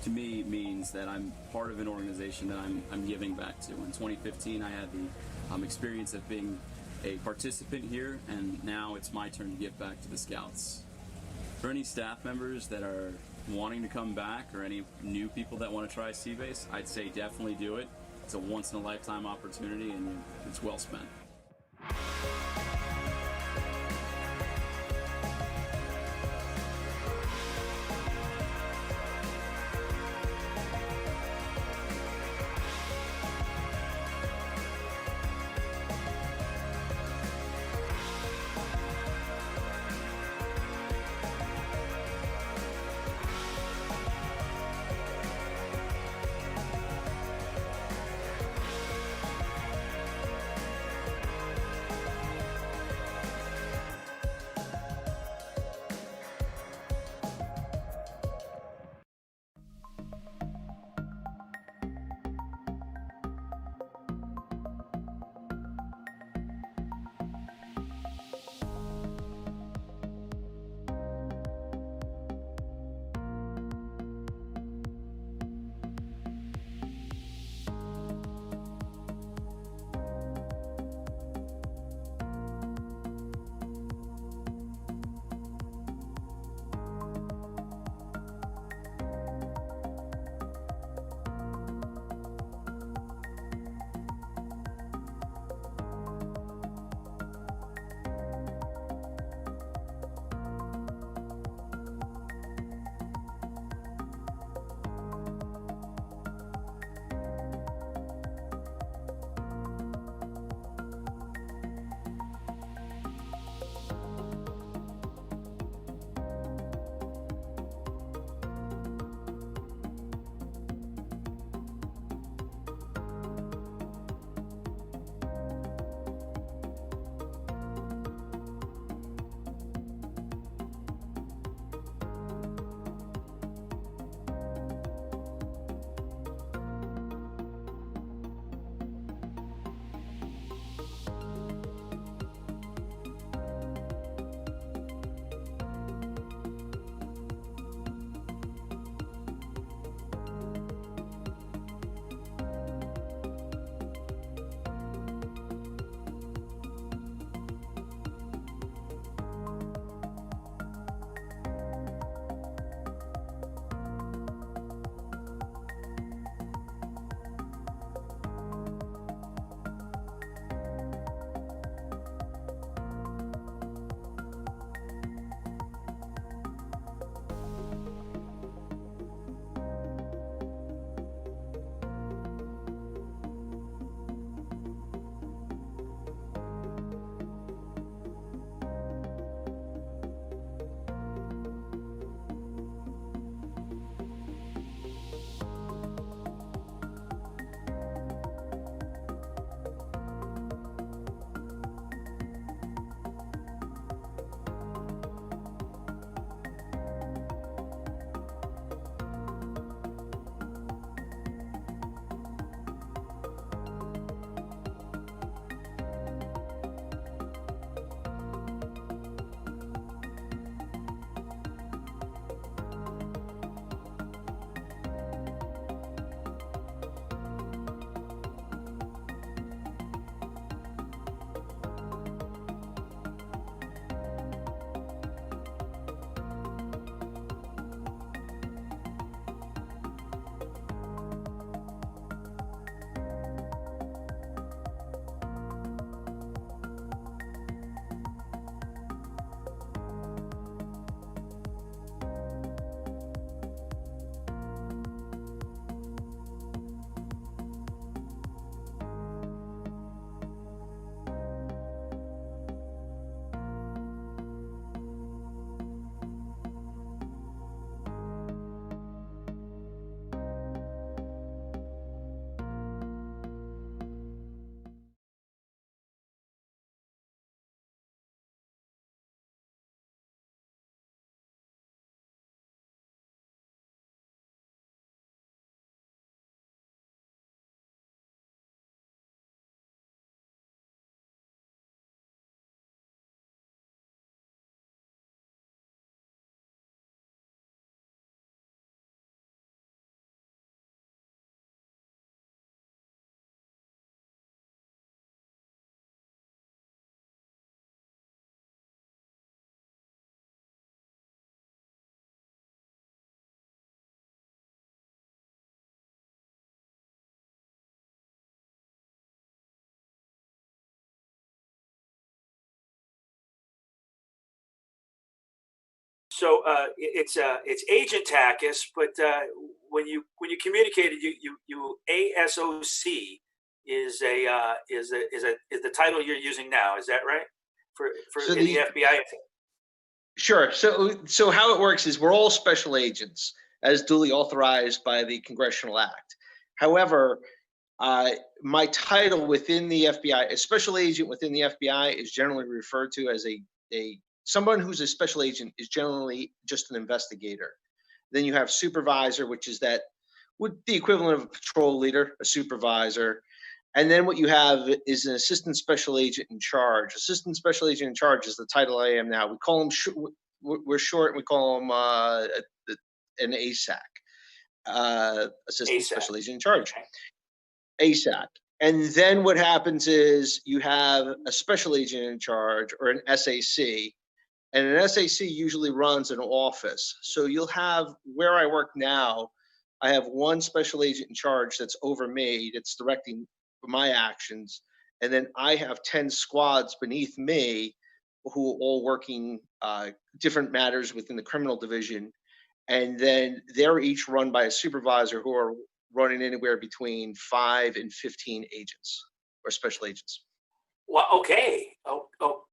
to me, means that I'm part of an organization that I'm giving back to. In 2015, I had the experience of being a participant here, and now it's my turn to give back to the Scouts. For any staff members that are wanting to come back, or any new people that want to try Sea Base, I'd say definitely do it. It's a once-in-a-lifetime opportunity, and it's well spent. So it's Agent Takis, but when you communicated, you ASOC is the title you're using now. Is that right? For So in the FBI. Sure. So how it works is we're all special agents as duly authorized by the Congressional Act. However, my title within the FBI, a special agent within the FBI, is generally referred to as a someone who's a special agent is generally just an investigator. Then you have supervisor, which is the equivalent of a patrol leader, a supervisor. And then what you have is an assistant special agent in charge. Assistant special agent in charge is the title I am now. We call him, we're short, we call him an ASAC, assistant special agent in charge. ASAC. And then what happens is you have a special agent in charge, or an SAC, and an SAC usually runs an office. So you'll have, where I work now, I have one special agent in charge that's over me, that's directing my actions. And then I have 10 squads beneath me who are all working different matters within the criminal division. And then they're each run by a supervisor who are running anywhere between 5 and 15 agents or special agents. Well, okay. Oh,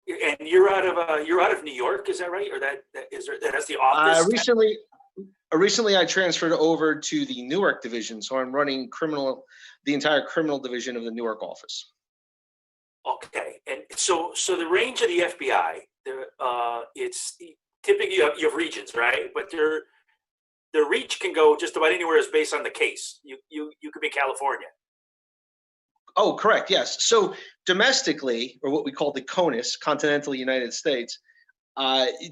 and you're out of New York, is that right? Or that's the office? Recently I transferred over to the Newark division, so I'm running the entire criminal division of the Newark office. Okay, and so the range of the FBI, it's typically you have regions, right? But their reach can go just about anywhere, is based on the case. You could be California. Oh, correct. Yes. So domestically, or what we call the CONUS, continental United States,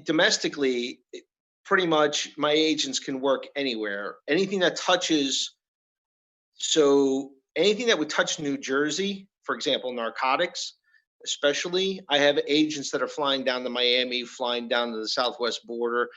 domestically, pretty much my agents can work anywhere. Anything that would touch New Jersey, for example, narcotics, especially, I have agents that are flying down to Miami, flying down to the southwest border.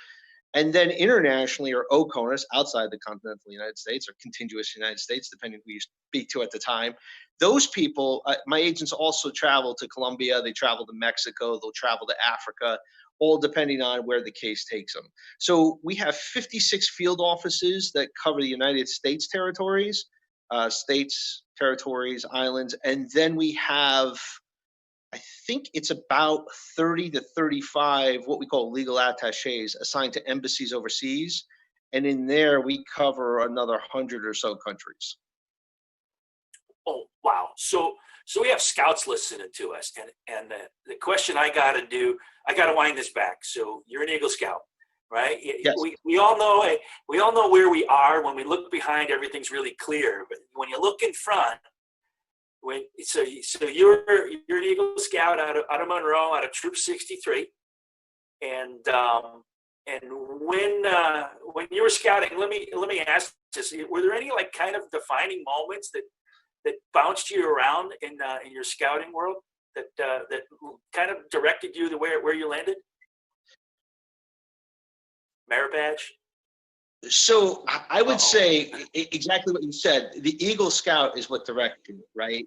And then internationally, or OCONUS, outside the continental United States, or contiguous United States, depending who you speak to at the time, those people, my agents also travel to Colombia, they travel to Mexico, they'll travel to Africa, all depending on where the case takes them. So we have 56 field offices that cover the United States territories, islands, and then we have, I think it's about 30 to 35 what we call legal attaches assigned to embassies overseas. And in there, we cover another 100 or so countries. Oh, wow. So we have scouts listening to us. And the question I got to wind this back. So you're an Eagle Scout, right? Yes. We all know where we are. When we look behind, everything's really clear. But when you look in front, so you're an Eagle Scout out of Monroe, out of Troop 63, and when you were scouting, let me ask this: were there any like kind of defining moments that bounced you around in your scouting world that kind of directed you to where you landed? Merit badge. So I would say exactly what you said. The Eagle Scout is what directed you, right?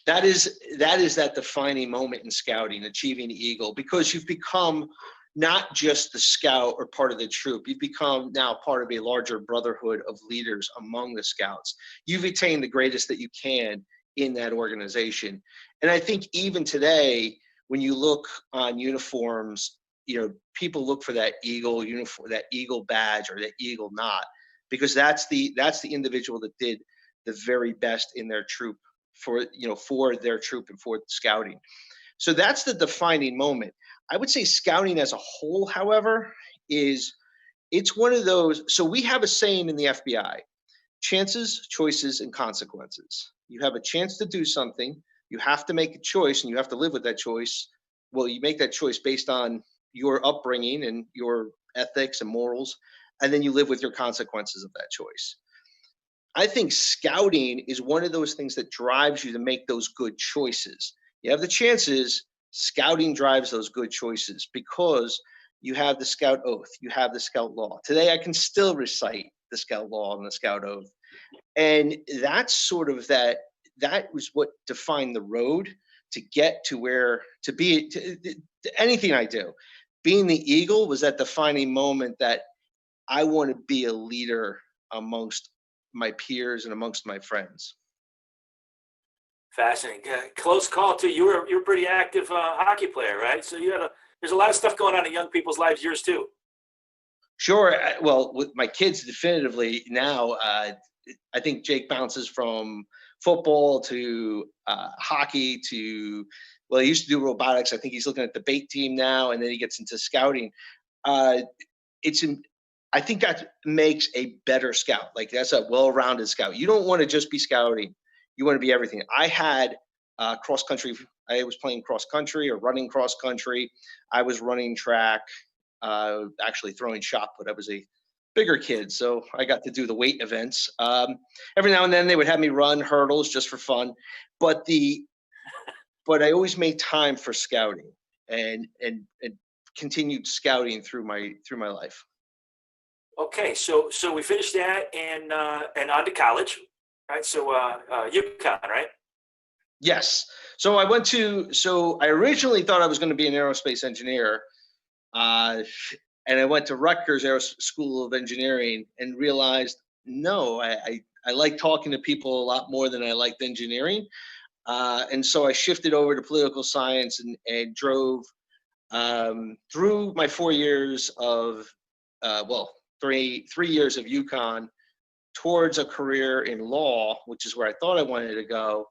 That is that defining moment in scouting, achieving the Eagle, because you've become not just the scout or part of the troop. You've become now part of a larger brotherhood of leaders among the scouts. You've attained the greatest that you can in that organization. And I think even today, when you look on uniforms, people look for that Eagle uniform, that Eagle badge, or that Eagle knot, because that's the individual that did the very best in their troop for their troop and for scouting. So that's the defining moment. I would say scouting as a whole, however, it's one of those. So we have a saying in the FBI: chances, choices, and consequences. You have a chance to do something, you have to make a choice, and you have to live with that choice. Well, you make that choice based on your upbringing and your ethics and morals, and then you live with your consequences of that choice. I think scouting is one of those things that drives you to make those good choices. You have the chances, scouting drives those good choices because you have the scout oath, you have the scout law. Today I can still recite the scout law and the scout oath. And that's sort of that was what defined the road to get to where, to be, to anything I do. being the Eagle was that defining moment that I want to be a leader amongst my peers and amongst my friends. Fascinating. Close call too. You're a pretty active hockey player, right? So there's a lot of stuff going on in young people's lives. Yours too. Sure. Well, with my kids, definitively now, I think Jake bounces from football to hockey to, well, he used to do robotics. I think he's looking at the bait team now, and then he gets into scouting. I think that makes a better scout. Like, that's a well-rounded scout. You don't want to just be scouting. You want to be everything. I had cross country. I was playing cross country or running cross country. I was running track, actually throwing shot put. I was a bigger kid, so I got to do the weight events. Every now and then they would have me run hurdles just for fun, but I always made time for scouting and continued scouting through my life. Okay, so we finished that and on to college, right? So UConn, right? Yes. So I originally thought I was going to be an aerospace engineer, and I went to Rutgers School of Engineering and realized, no, I like talking to people a lot more than I liked engineering. And so I shifted over to political science and drove through my 4 years of, three years of UConn towards a career in law, which is where I thought I wanted to go,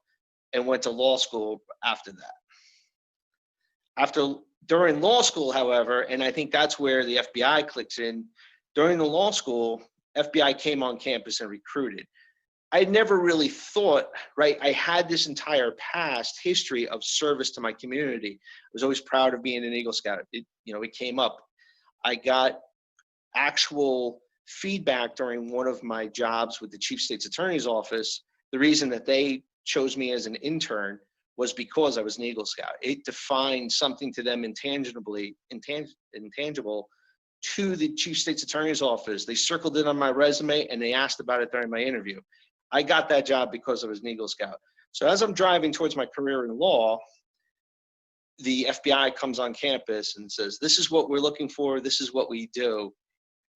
and went to law school after that. During law school, however, and I think that's where the FBI clicks in, during the law school, FBI came on campus and recruited. I never really thought, right? I had this entire past history of service to my community. I was always proud of being an Eagle Scout. It came up. I got actual feedback during one of my jobs with the Chief State's Attorney's Office. The reason that they chose me as an intern was because I was an Eagle Scout. It defined something to them intangible to the Chief State's Attorney's Office. They circled it on my resume and they asked about it during my interview. I got that job because I was an Eagle Scout. So as I'm driving towards my career in law, the FBI comes on campus and says, this is what we're looking for. This is what we do.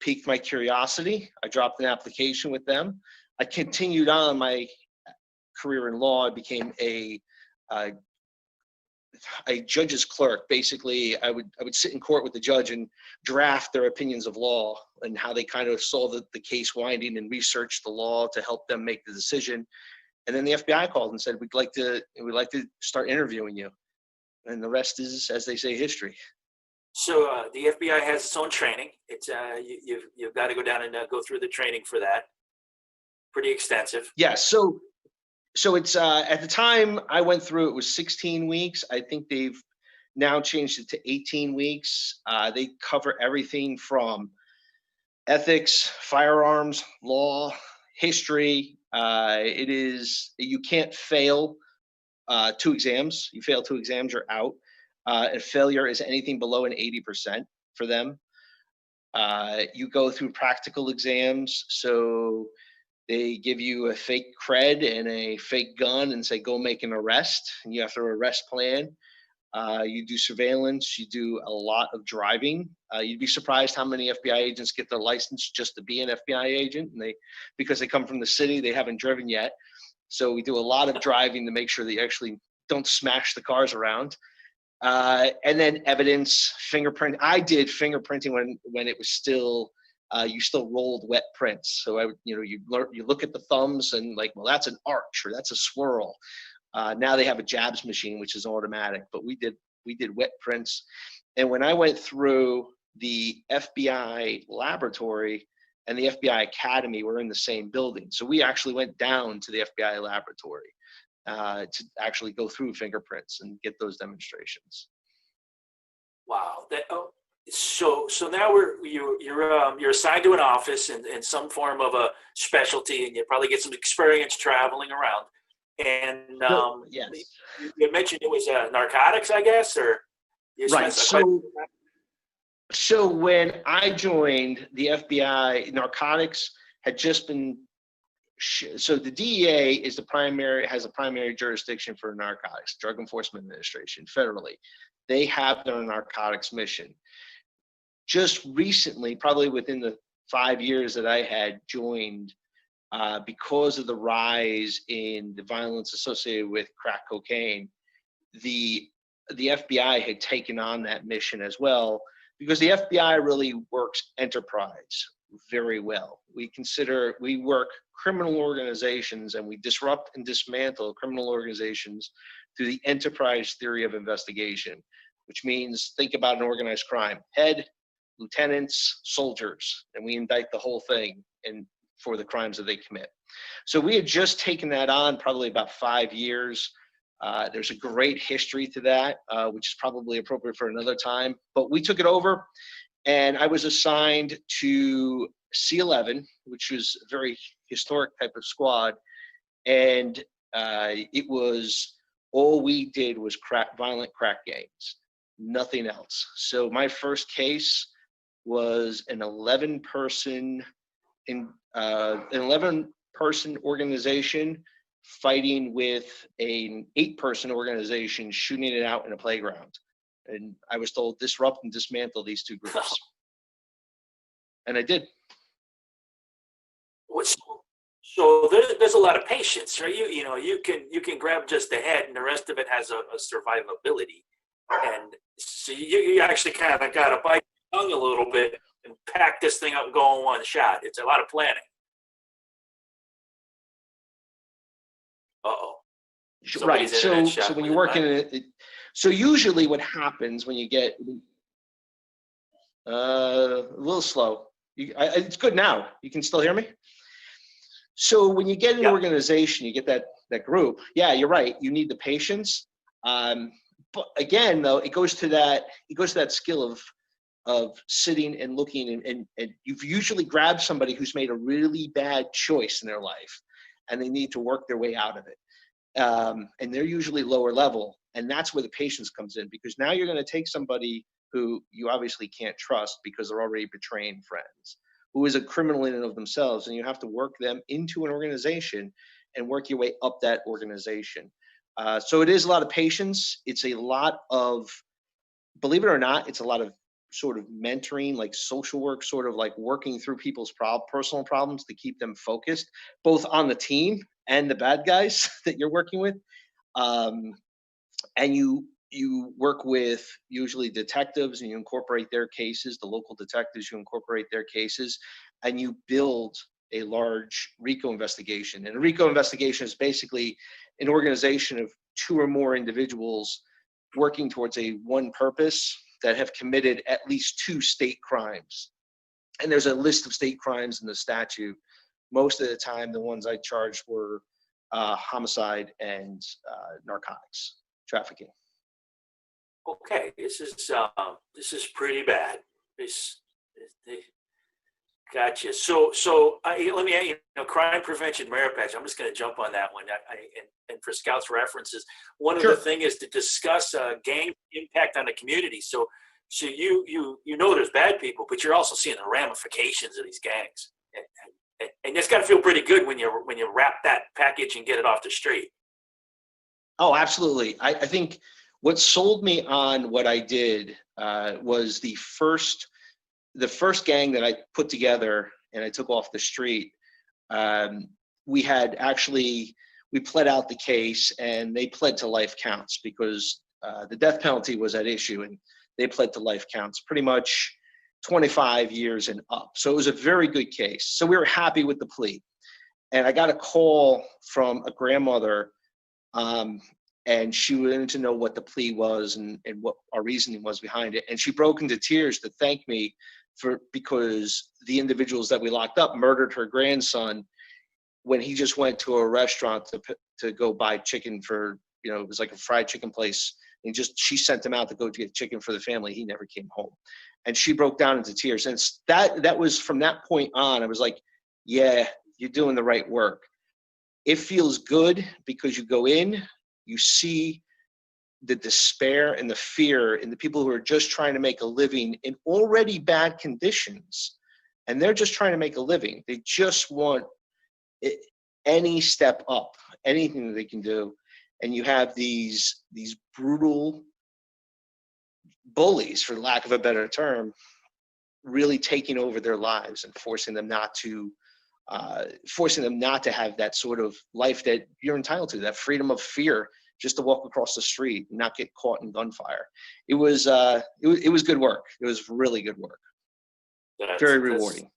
Piqued my curiosity. I dropped an application with them. I continued on my career in law. I became a judge's clerk. Basically, I would sit in court with the judge and draft their opinions of law and how they kind of saw the case winding and research the law to help them make the decision. And then the FBI called and said, we'd like to start interviewing you. And the rest is, as they say, history. So the FBI has its own training. It's you've got to go down and go through the training for that. Pretty extensive. Yeah. So it's at the time I went through, it was 16 weeks. I think they've now changed it to 18 weeks. They cover everything from ethics, firearms, law, history. You can't fail 2 exams. You fail 2 exams, you're out. And failure is anything below an 80% for them. You go through practical exams. So they give you a fake cred and a fake gun and say, go make an arrest. And you have to arrest plan. You do surveillance. You do a lot of driving. You'd be surprised how many FBI agents get their license just to be an FBI agent. And because they come from the city, they haven't driven yet. So we do a lot of driving to make sure that you actually don't smash the cars around. And then evidence, fingerprint. I did fingerprinting when it was still, you still rolled wet prints. So you look at the thumbs and like, well, that's an arch or that's a swirl. Now they have a jabs machine, which is automatic, but we did wet prints. And when I went through the FBI laboratory and the FBI Academy were in the same building. So we actually went down to the FBI laboratory to actually go through fingerprints and get those demonstrations. Wow. So now you're assigned to an office in some form of a specialty, and you probably get some experience traveling around. And yes, you mentioned it was narcotics, I guess, or right. So when I joined the FBI, narcotics had just been. So the DEA has a primary jurisdiction for narcotics, Drug Enforcement Administration, federally. They have their narcotics mission. just recently, probably within the 5 years that I had joined, because of the rise in the violence associated with crack cocaine, the FBI had taken on that mission as well, because the FBI really works enterprise very well. We work criminal organizations, and we disrupt and dismantle criminal organizations through the enterprise theory of investigation, which means think about an organized crime: head, lieutenants, soldiers, and we indict the whole thing and for the crimes that they commit. So we had just taken that on probably about 5 years. There's a great history to that, which is probably appropriate for another time. But we took it over, and I was assigned to C11, which was a very historic type of squad. And it was, all we did was violent crack gangs, nothing else. So my first case was an 11-person organization fighting with an 8-person organization, shooting it out in a playground. And I was told, disrupt and dismantle these two groups. And I did. So there's a lot of patience, right? You can grab just the head, and the rest of it has a survivability. And so you actually kind of got to bite your tongue a little bit and pack this thing up and go in one shot. It's a lot of planning. Uh-oh. Right. So when you're working in it, so usually what happens when you get a little slow, it's good now. You can still hear me? So when you get an organization, you get that group. Yeah, you're right. You need the patience. But again, though, it goes to that skill of sitting and looking, and you've usually grabbed somebody who's made a really bad choice in their life, and they need to work their way out of it. And they're usually lower level, and that's where the patience comes in, because now you're going to take somebody who you obviously can't trust because they're already betraying friends, who is a criminal in and of themselves, and you have to work them into an organization and work your way up that organization. So it is a lot of patience. It's a lot of, believe it or not, it's a lot of sort of mentoring, like social work, sort of like working through people's personal problems to keep them focused, both on the team and the bad guys that you're working with. And you work with usually detectives, and you incorporate their cases, the local detectives, you incorporate their cases, and you build a large RICO investigation. And a RICO investigation is basically an organization of 2 or more individuals working towards one purpose that have committed at least 2 state crimes. And there's a list of state crimes in the statute. Most of the time, the ones I charged were homicide and narcotics trafficking. Okay, this is pretty bad. Gotcha. So let me, crime prevention merit badge. I'm just going to jump on that one. And for Scouts references, one of the things is to discuss gang impact on the community. So you know there's bad people, but you're also seeing the ramifications of these gangs, and it's got to feel pretty good when you wrap that package and get it off the street. Oh, absolutely. I think what sold me on what I did was the first gang that I put together and I took off the street. We pled out the case, and they pled to life counts because the death penalty was at issue, and they pled to life counts, pretty much 25 years and up. So it was a very good case. So we were happy with the plea. And I got a call from a grandmother, and she wanted to know what the plea was and what our reasoning was behind it. And she broke into tears to thank me because the individuals that we locked up murdered her grandson when he just went to a restaurant to go buy chicken for, it was like a fried chicken place. And she sent him out to go get chicken for the family. He never came home. And she broke down into tears. And that was from that point on, I was like, yeah, you're doing the right work. It feels good because you go in, you see the despair and the fear in the people who are just trying to make a living in already bad conditions. And they're just trying to make a living. They just want any step up, anything that they can do. And you have these brutal bullies, for lack of a better term, really taking over their lives and forcing them not to have that sort of life that you're entitled to, that freedom of fear, just to walk across the street and not get caught in gunfire. It was good work. It was really good work. Very rewarding.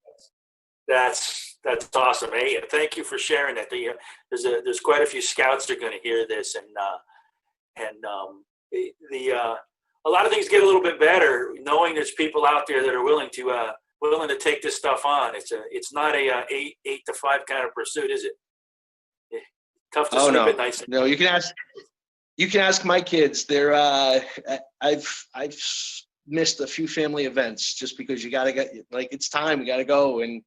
That's awesome. Hey, thank you for sharing that. There's quite a few scouts that are going to hear this, and a lot of things get a little bit better knowing there's people out there that are willing to take this stuff on. It's not a 8 to 5 kind of pursuit, is it? Tough to sleep at night. No, you can ask my kids. They're I've missed a few family events just because you gotta get, like, it's time, you gotta go. And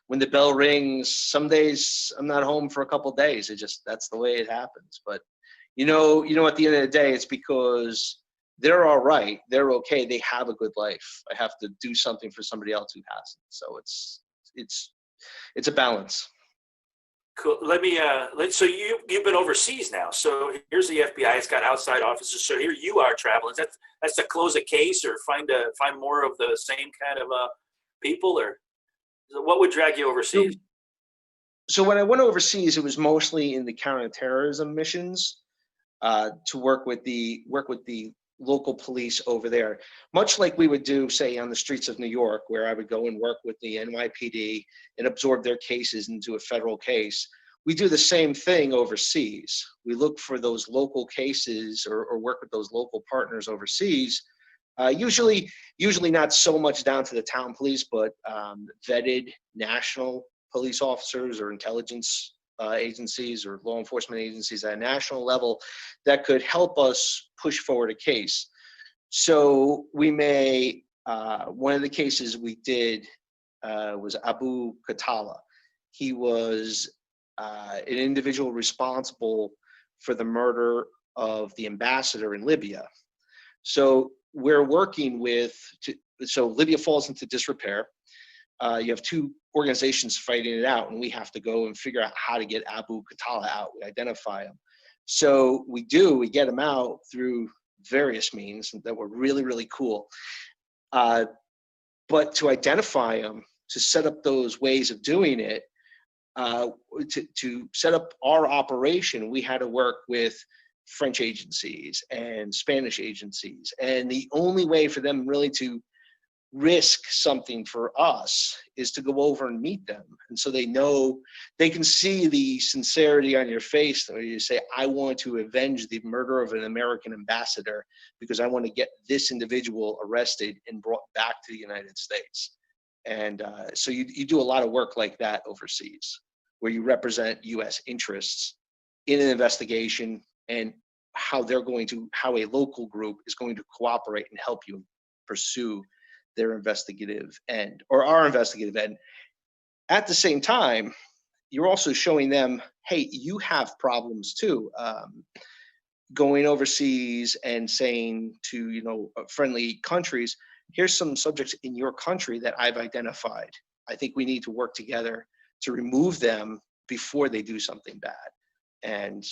when the bell rings, some days I'm not home for a couple of days. That's the way it happens. But you know, at the end of the day, it's because they're all right. They're okay. They have a good life. I have to do something for somebody else who hasn't. So it's a balance. Cool. So you've been overseas now. So here's the FBI. It's got outside officers. So here you are traveling. That's to close a case or find more of the same kind of people, or what would drag you overseas? So when I went overseas, it was mostly in the counterterrorism missions to work with the local police over there, much like we would do, say, on the streets of New York, where I would go and work with the NYPD and absorb their cases into a federal case. We do the same thing overseas. We look for those local cases or work with those local partners overseas, usually not so much down to the town police, but vetted national police officers or intelligence agencies or law enforcement agencies at a national level that could help us push forward a case. So we may, one of the cases we did was Abu Khattala. He was an individual responsible for the murder of the ambassador in Libya. So we're working so Libya falls into disrepair. You have two organizations fighting it out, and we have to go and figure out how to get Abu Khattala out. We identify him. So we get him out through various means that were really, really cool. But to identify him, to set up those ways of doing it, to set up our operation, we had to work with French agencies and Spanish agencies. And the only way for them really to risk something for us is to go over and meet them. And so they can see the sincerity on your face where you say, I want to avenge the murder of an American ambassador because I want to get this individual arrested and brought back to the United States. And so you do a lot of work like that overseas, where you represent U.S. interests in an investigation and how a local group is going to cooperate and help you pursue their investigative end or our investigative end. At the same time, you're also showing them, hey, you have problems too. Going overseas and saying to, friendly countries, here's some subjects in your country that I've identified. I think we need to work together to remove them before they do something bad. And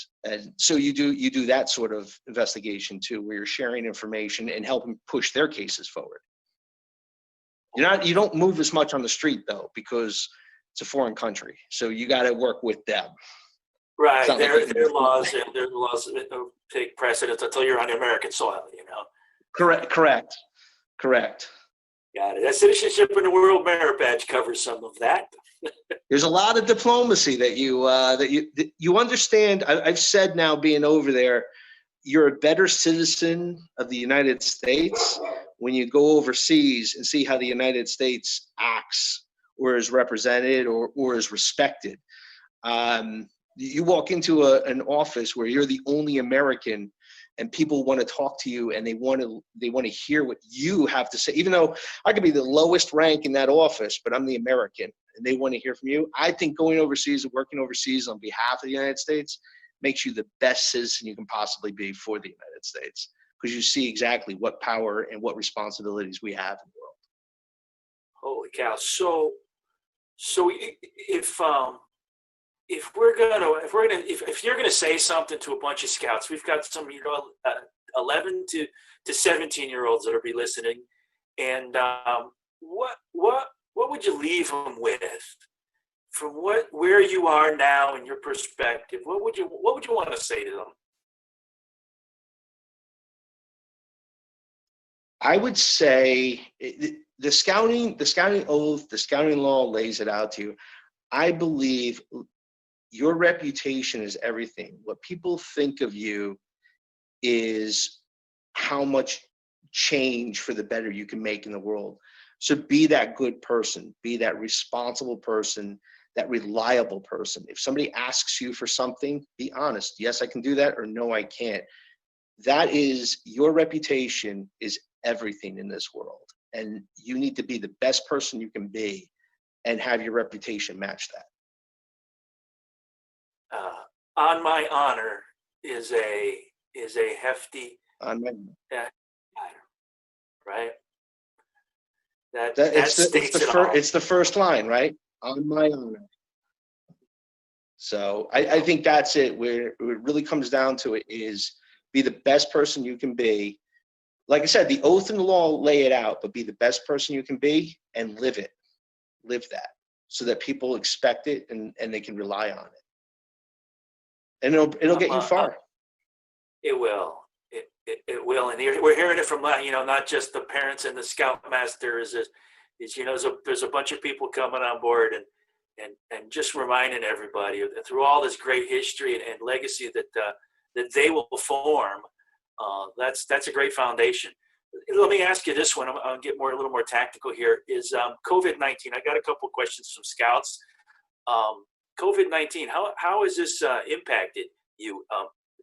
so you do that sort of investigation too, where you're sharing information and helping push their cases forward. You don't move as much on the street though, because it's a foreign country. So you got to work with them. Right. Their laws take precedence until you're on American soil, Correct. Got it. That Citizenship in the World Merit Badge covers some of that. There's a lot of diplomacy that you understand. I've said now, being over there, you're a better citizen of the United States when you go overseas and see how the United States acts or is represented or is respected. You walk into an office where you're the only American and people want to talk to you and they want to hear what you have to say, even though I could be the lowest rank in that office, but I'm the American and they want to hear from you. I think going overseas and working overseas on behalf of the United States makes you the best citizen you can possibly be for the United States, because you see exactly what power and what responsibilities we have in the world. Holy cow! So if you're gonna say something to a bunch of scouts, we've got some 11 to 17-year-olds that'll be listening, and what would you leave them with? From where you are now in your perspective, what would you want to say to them? I would say the scouting oath, the scouting law lays it out to you. I believe your reputation is everything. What people think of you is how much change for the better you can make in the world. So be that good person, be that responsible person, that reliable person. If somebody asks you for something, be honest. Yes, I can do that, or no, I can't. That is, your reputation is everything in this world. And you need to be the best person you can be and have your reputation match that. On my honor is a hefty On my right. That it's the first line, right? On my honor. So I think that's it. Where it really comes down to it is be the best person you can be. Like I said, the oath and the law lay it out, but be the best person you can be and live it. Live that so that people expect it and they can rely on it. And it'll get you far. It will. It will. And we're hearing it from, not just the parents and the scoutmasters. There's a bunch of people coming on board and just reminding everybody that through all this great history and legacy that they will form. That's a great foundation. Let me ask you this one. I'll get a little more tactical here. Is COVID-19? I got a couple of questions from scouts. COVID-19. How has this impacted you?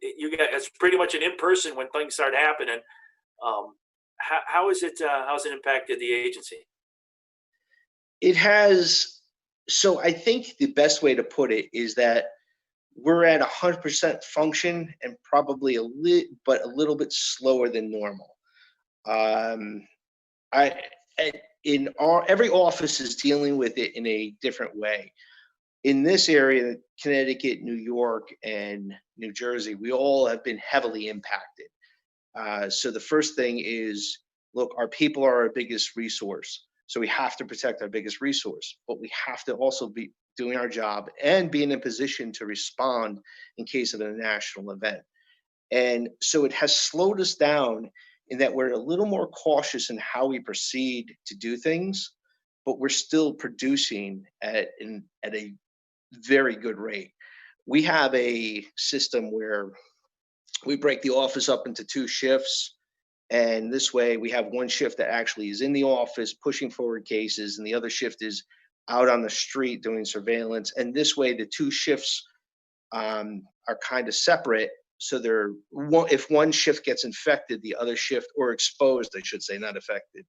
You guys, it's pretty much an in-person when things start happening. How is it? How's it impacted the agency? It has. So I think the best way to put it is that we're at 100% function and probably a little bit slower than normal. Every office is dealing with it in a different way. In this area, Connecticut, New York, and New Jersey, we all have been heavily impacted. So the first thing is, look, our people are our biggest resource. So we have to protect our biggest resource, but we have to also be doing our job and being in a position to respond in case of a national event. And so it has slowed us down in that we're a little more cautious in how we proceed to do things, but we're still producing at a very good rate. We have a system where we break the office up into 2 shifts. And this way we have one shift that actually is in the office pushing forward cases, and the other shift is out on the street doing surveillance. And this way the 2 shifts are kind of separate. So if one shift gets infected, the other shift, or exposed, I should say, not affected.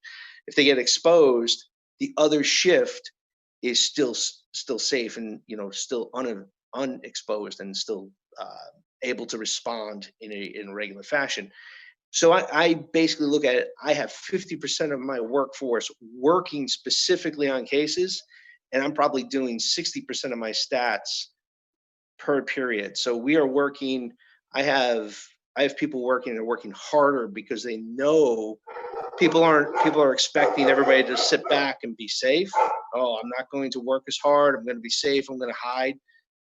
If they get exposed, the other shift is still safe and still unexposed and still able to respond in a regular fashion. So I basically look at it. I have 50% of my workforce working specifically on cases, and I'm probably doing 60% of my stats per period. So we are working. I have people working and working harder because they know people are expecting everybody to sit back and be safe. Oh, I'm not going to work as hard. I'm going to be safe. I'm going to hide.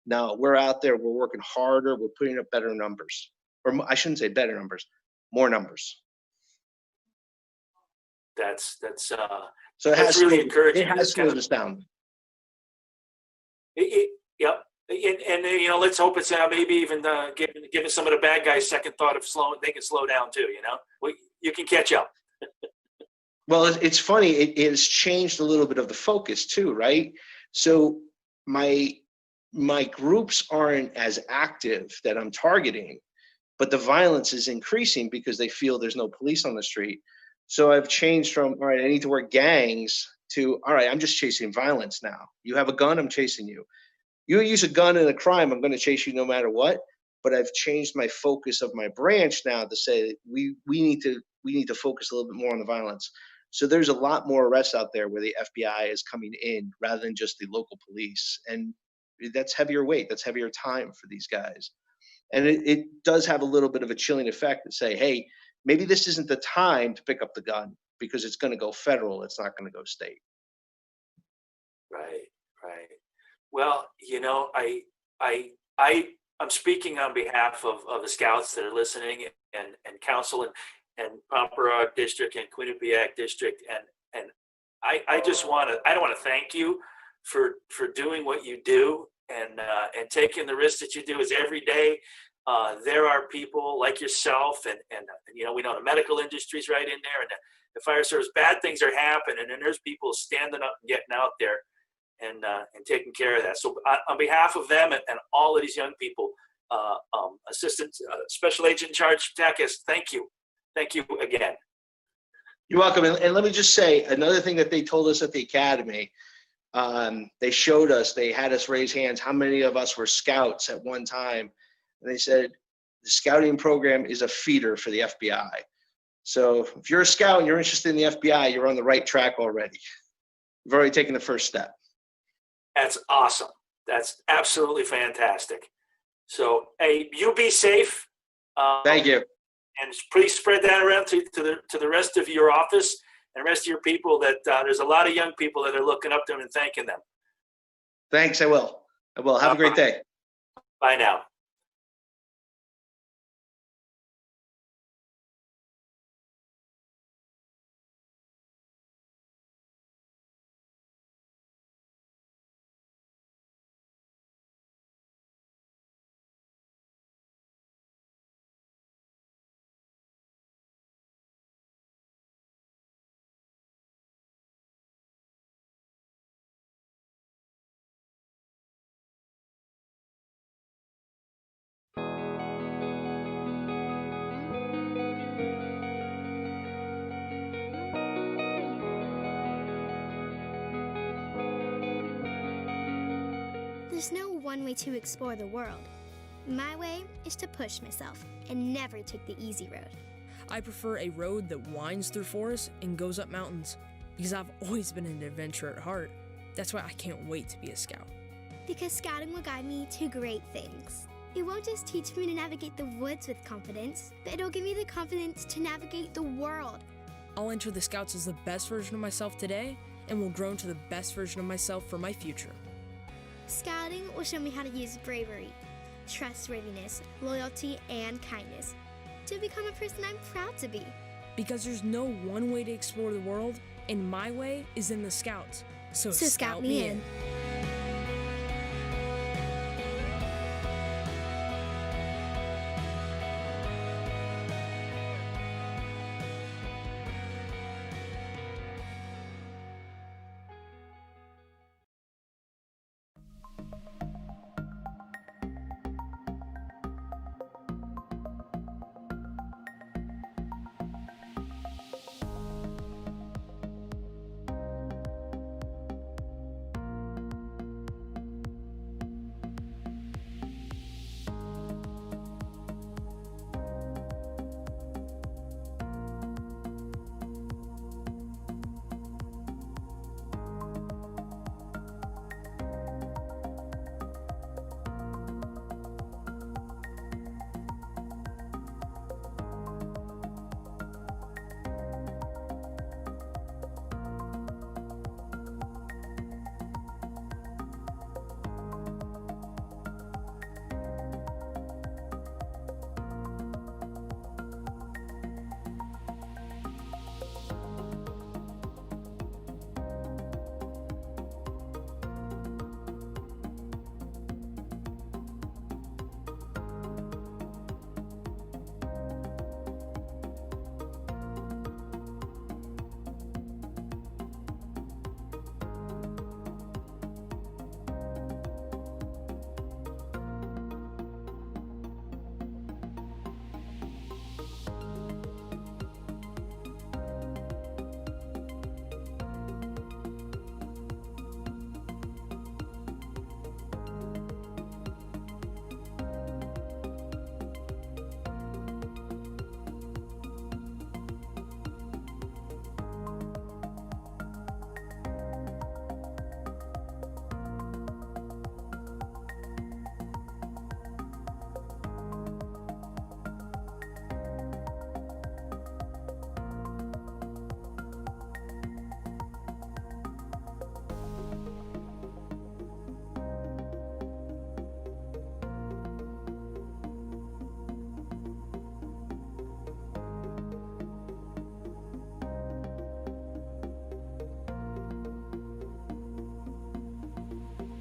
No, we're out there. We're working harder. We're putting up better numbers, or I shouldn't say better numbers. More numbers. That's so it has really encouraging. It has slowed us down. Yep. And let's hope it's maybe even giving some of the bad guys second thought of they can slow down too. You can catch up. Well, it's funny. It has changed a little bit of the focus too, right? So my groups aren't as active that I'm targeting, but the violence is increasing because they feel there's no police on the street. So I've changed from, all right, I need to work gangs to, all right, I'm just chasing violence now. You have a gun, I'm chasing you. You use a gun in a crime, I'm going to chase you no matter what. But I've changed my focus of my branch now to say we need to focus a little bit more on the violence. So there's a lot more arrests out there where the FBI is coming in rather than just the local police. And that's heavier weight, that's heavier time for these guys. And it does have a little bit of a chilling effect to say, hey, maybe this isn't the time to pick up the gun because it's going to go federal. It's not going to go state. Right, right. Well, you know, I'm speaking on behalf of the scouts that are listening, and council, and Camporee District and Quinnipiac District, and I just want to, I don't want to thank you for doing what you do, and taking the risks that you do. Is every day there are people like yourself, and you know, we know the medical industry's right in there, and the fire service. Bad things are happening, and there's people standing up and getting out there and taking care of that. So on behalf of them and all of these young people, Assistant Special Agent in Charge Takis, thank you again. You're welcome. And let me just say another thing that they told us at the academy. They showed us, they had us raise hands, how many of us were scouts at one time. And they said, the scouting program is a feeder for the FBI. So if you're a scout and you're interested in the FBI, you're on the right track already. You've already taken the first step. That's awesome. That's absolutely fantastic. So, hey, you be safe. Thank you. And please spread that around to the rest of your office and the rest of your people, that there's a lot of young people that are looking up to them and thanking them. Thanks, I will. Have a great day. Bye now. There's no one way to explore the world. My way is to push myself and never take the easy road. I prefer a road that winds through forests and goes up mountains, because I've always been an adventurer at heart. That's why I can't wait to be a scout. Because scouting will guide me to great things. It won't just teach me to navigate the woods with confidence, but it'll give me the confidence to navigate the world. I'll enter the scouts as the best version of myself today, and will grow into the best version of myself for my future. Scouting will show me how to use bravery, trustworthiness, loyalty, and kindness to become a person I'm proud to be. Because there's no one way to explore the world, and my way is in the scouts. So scout me in.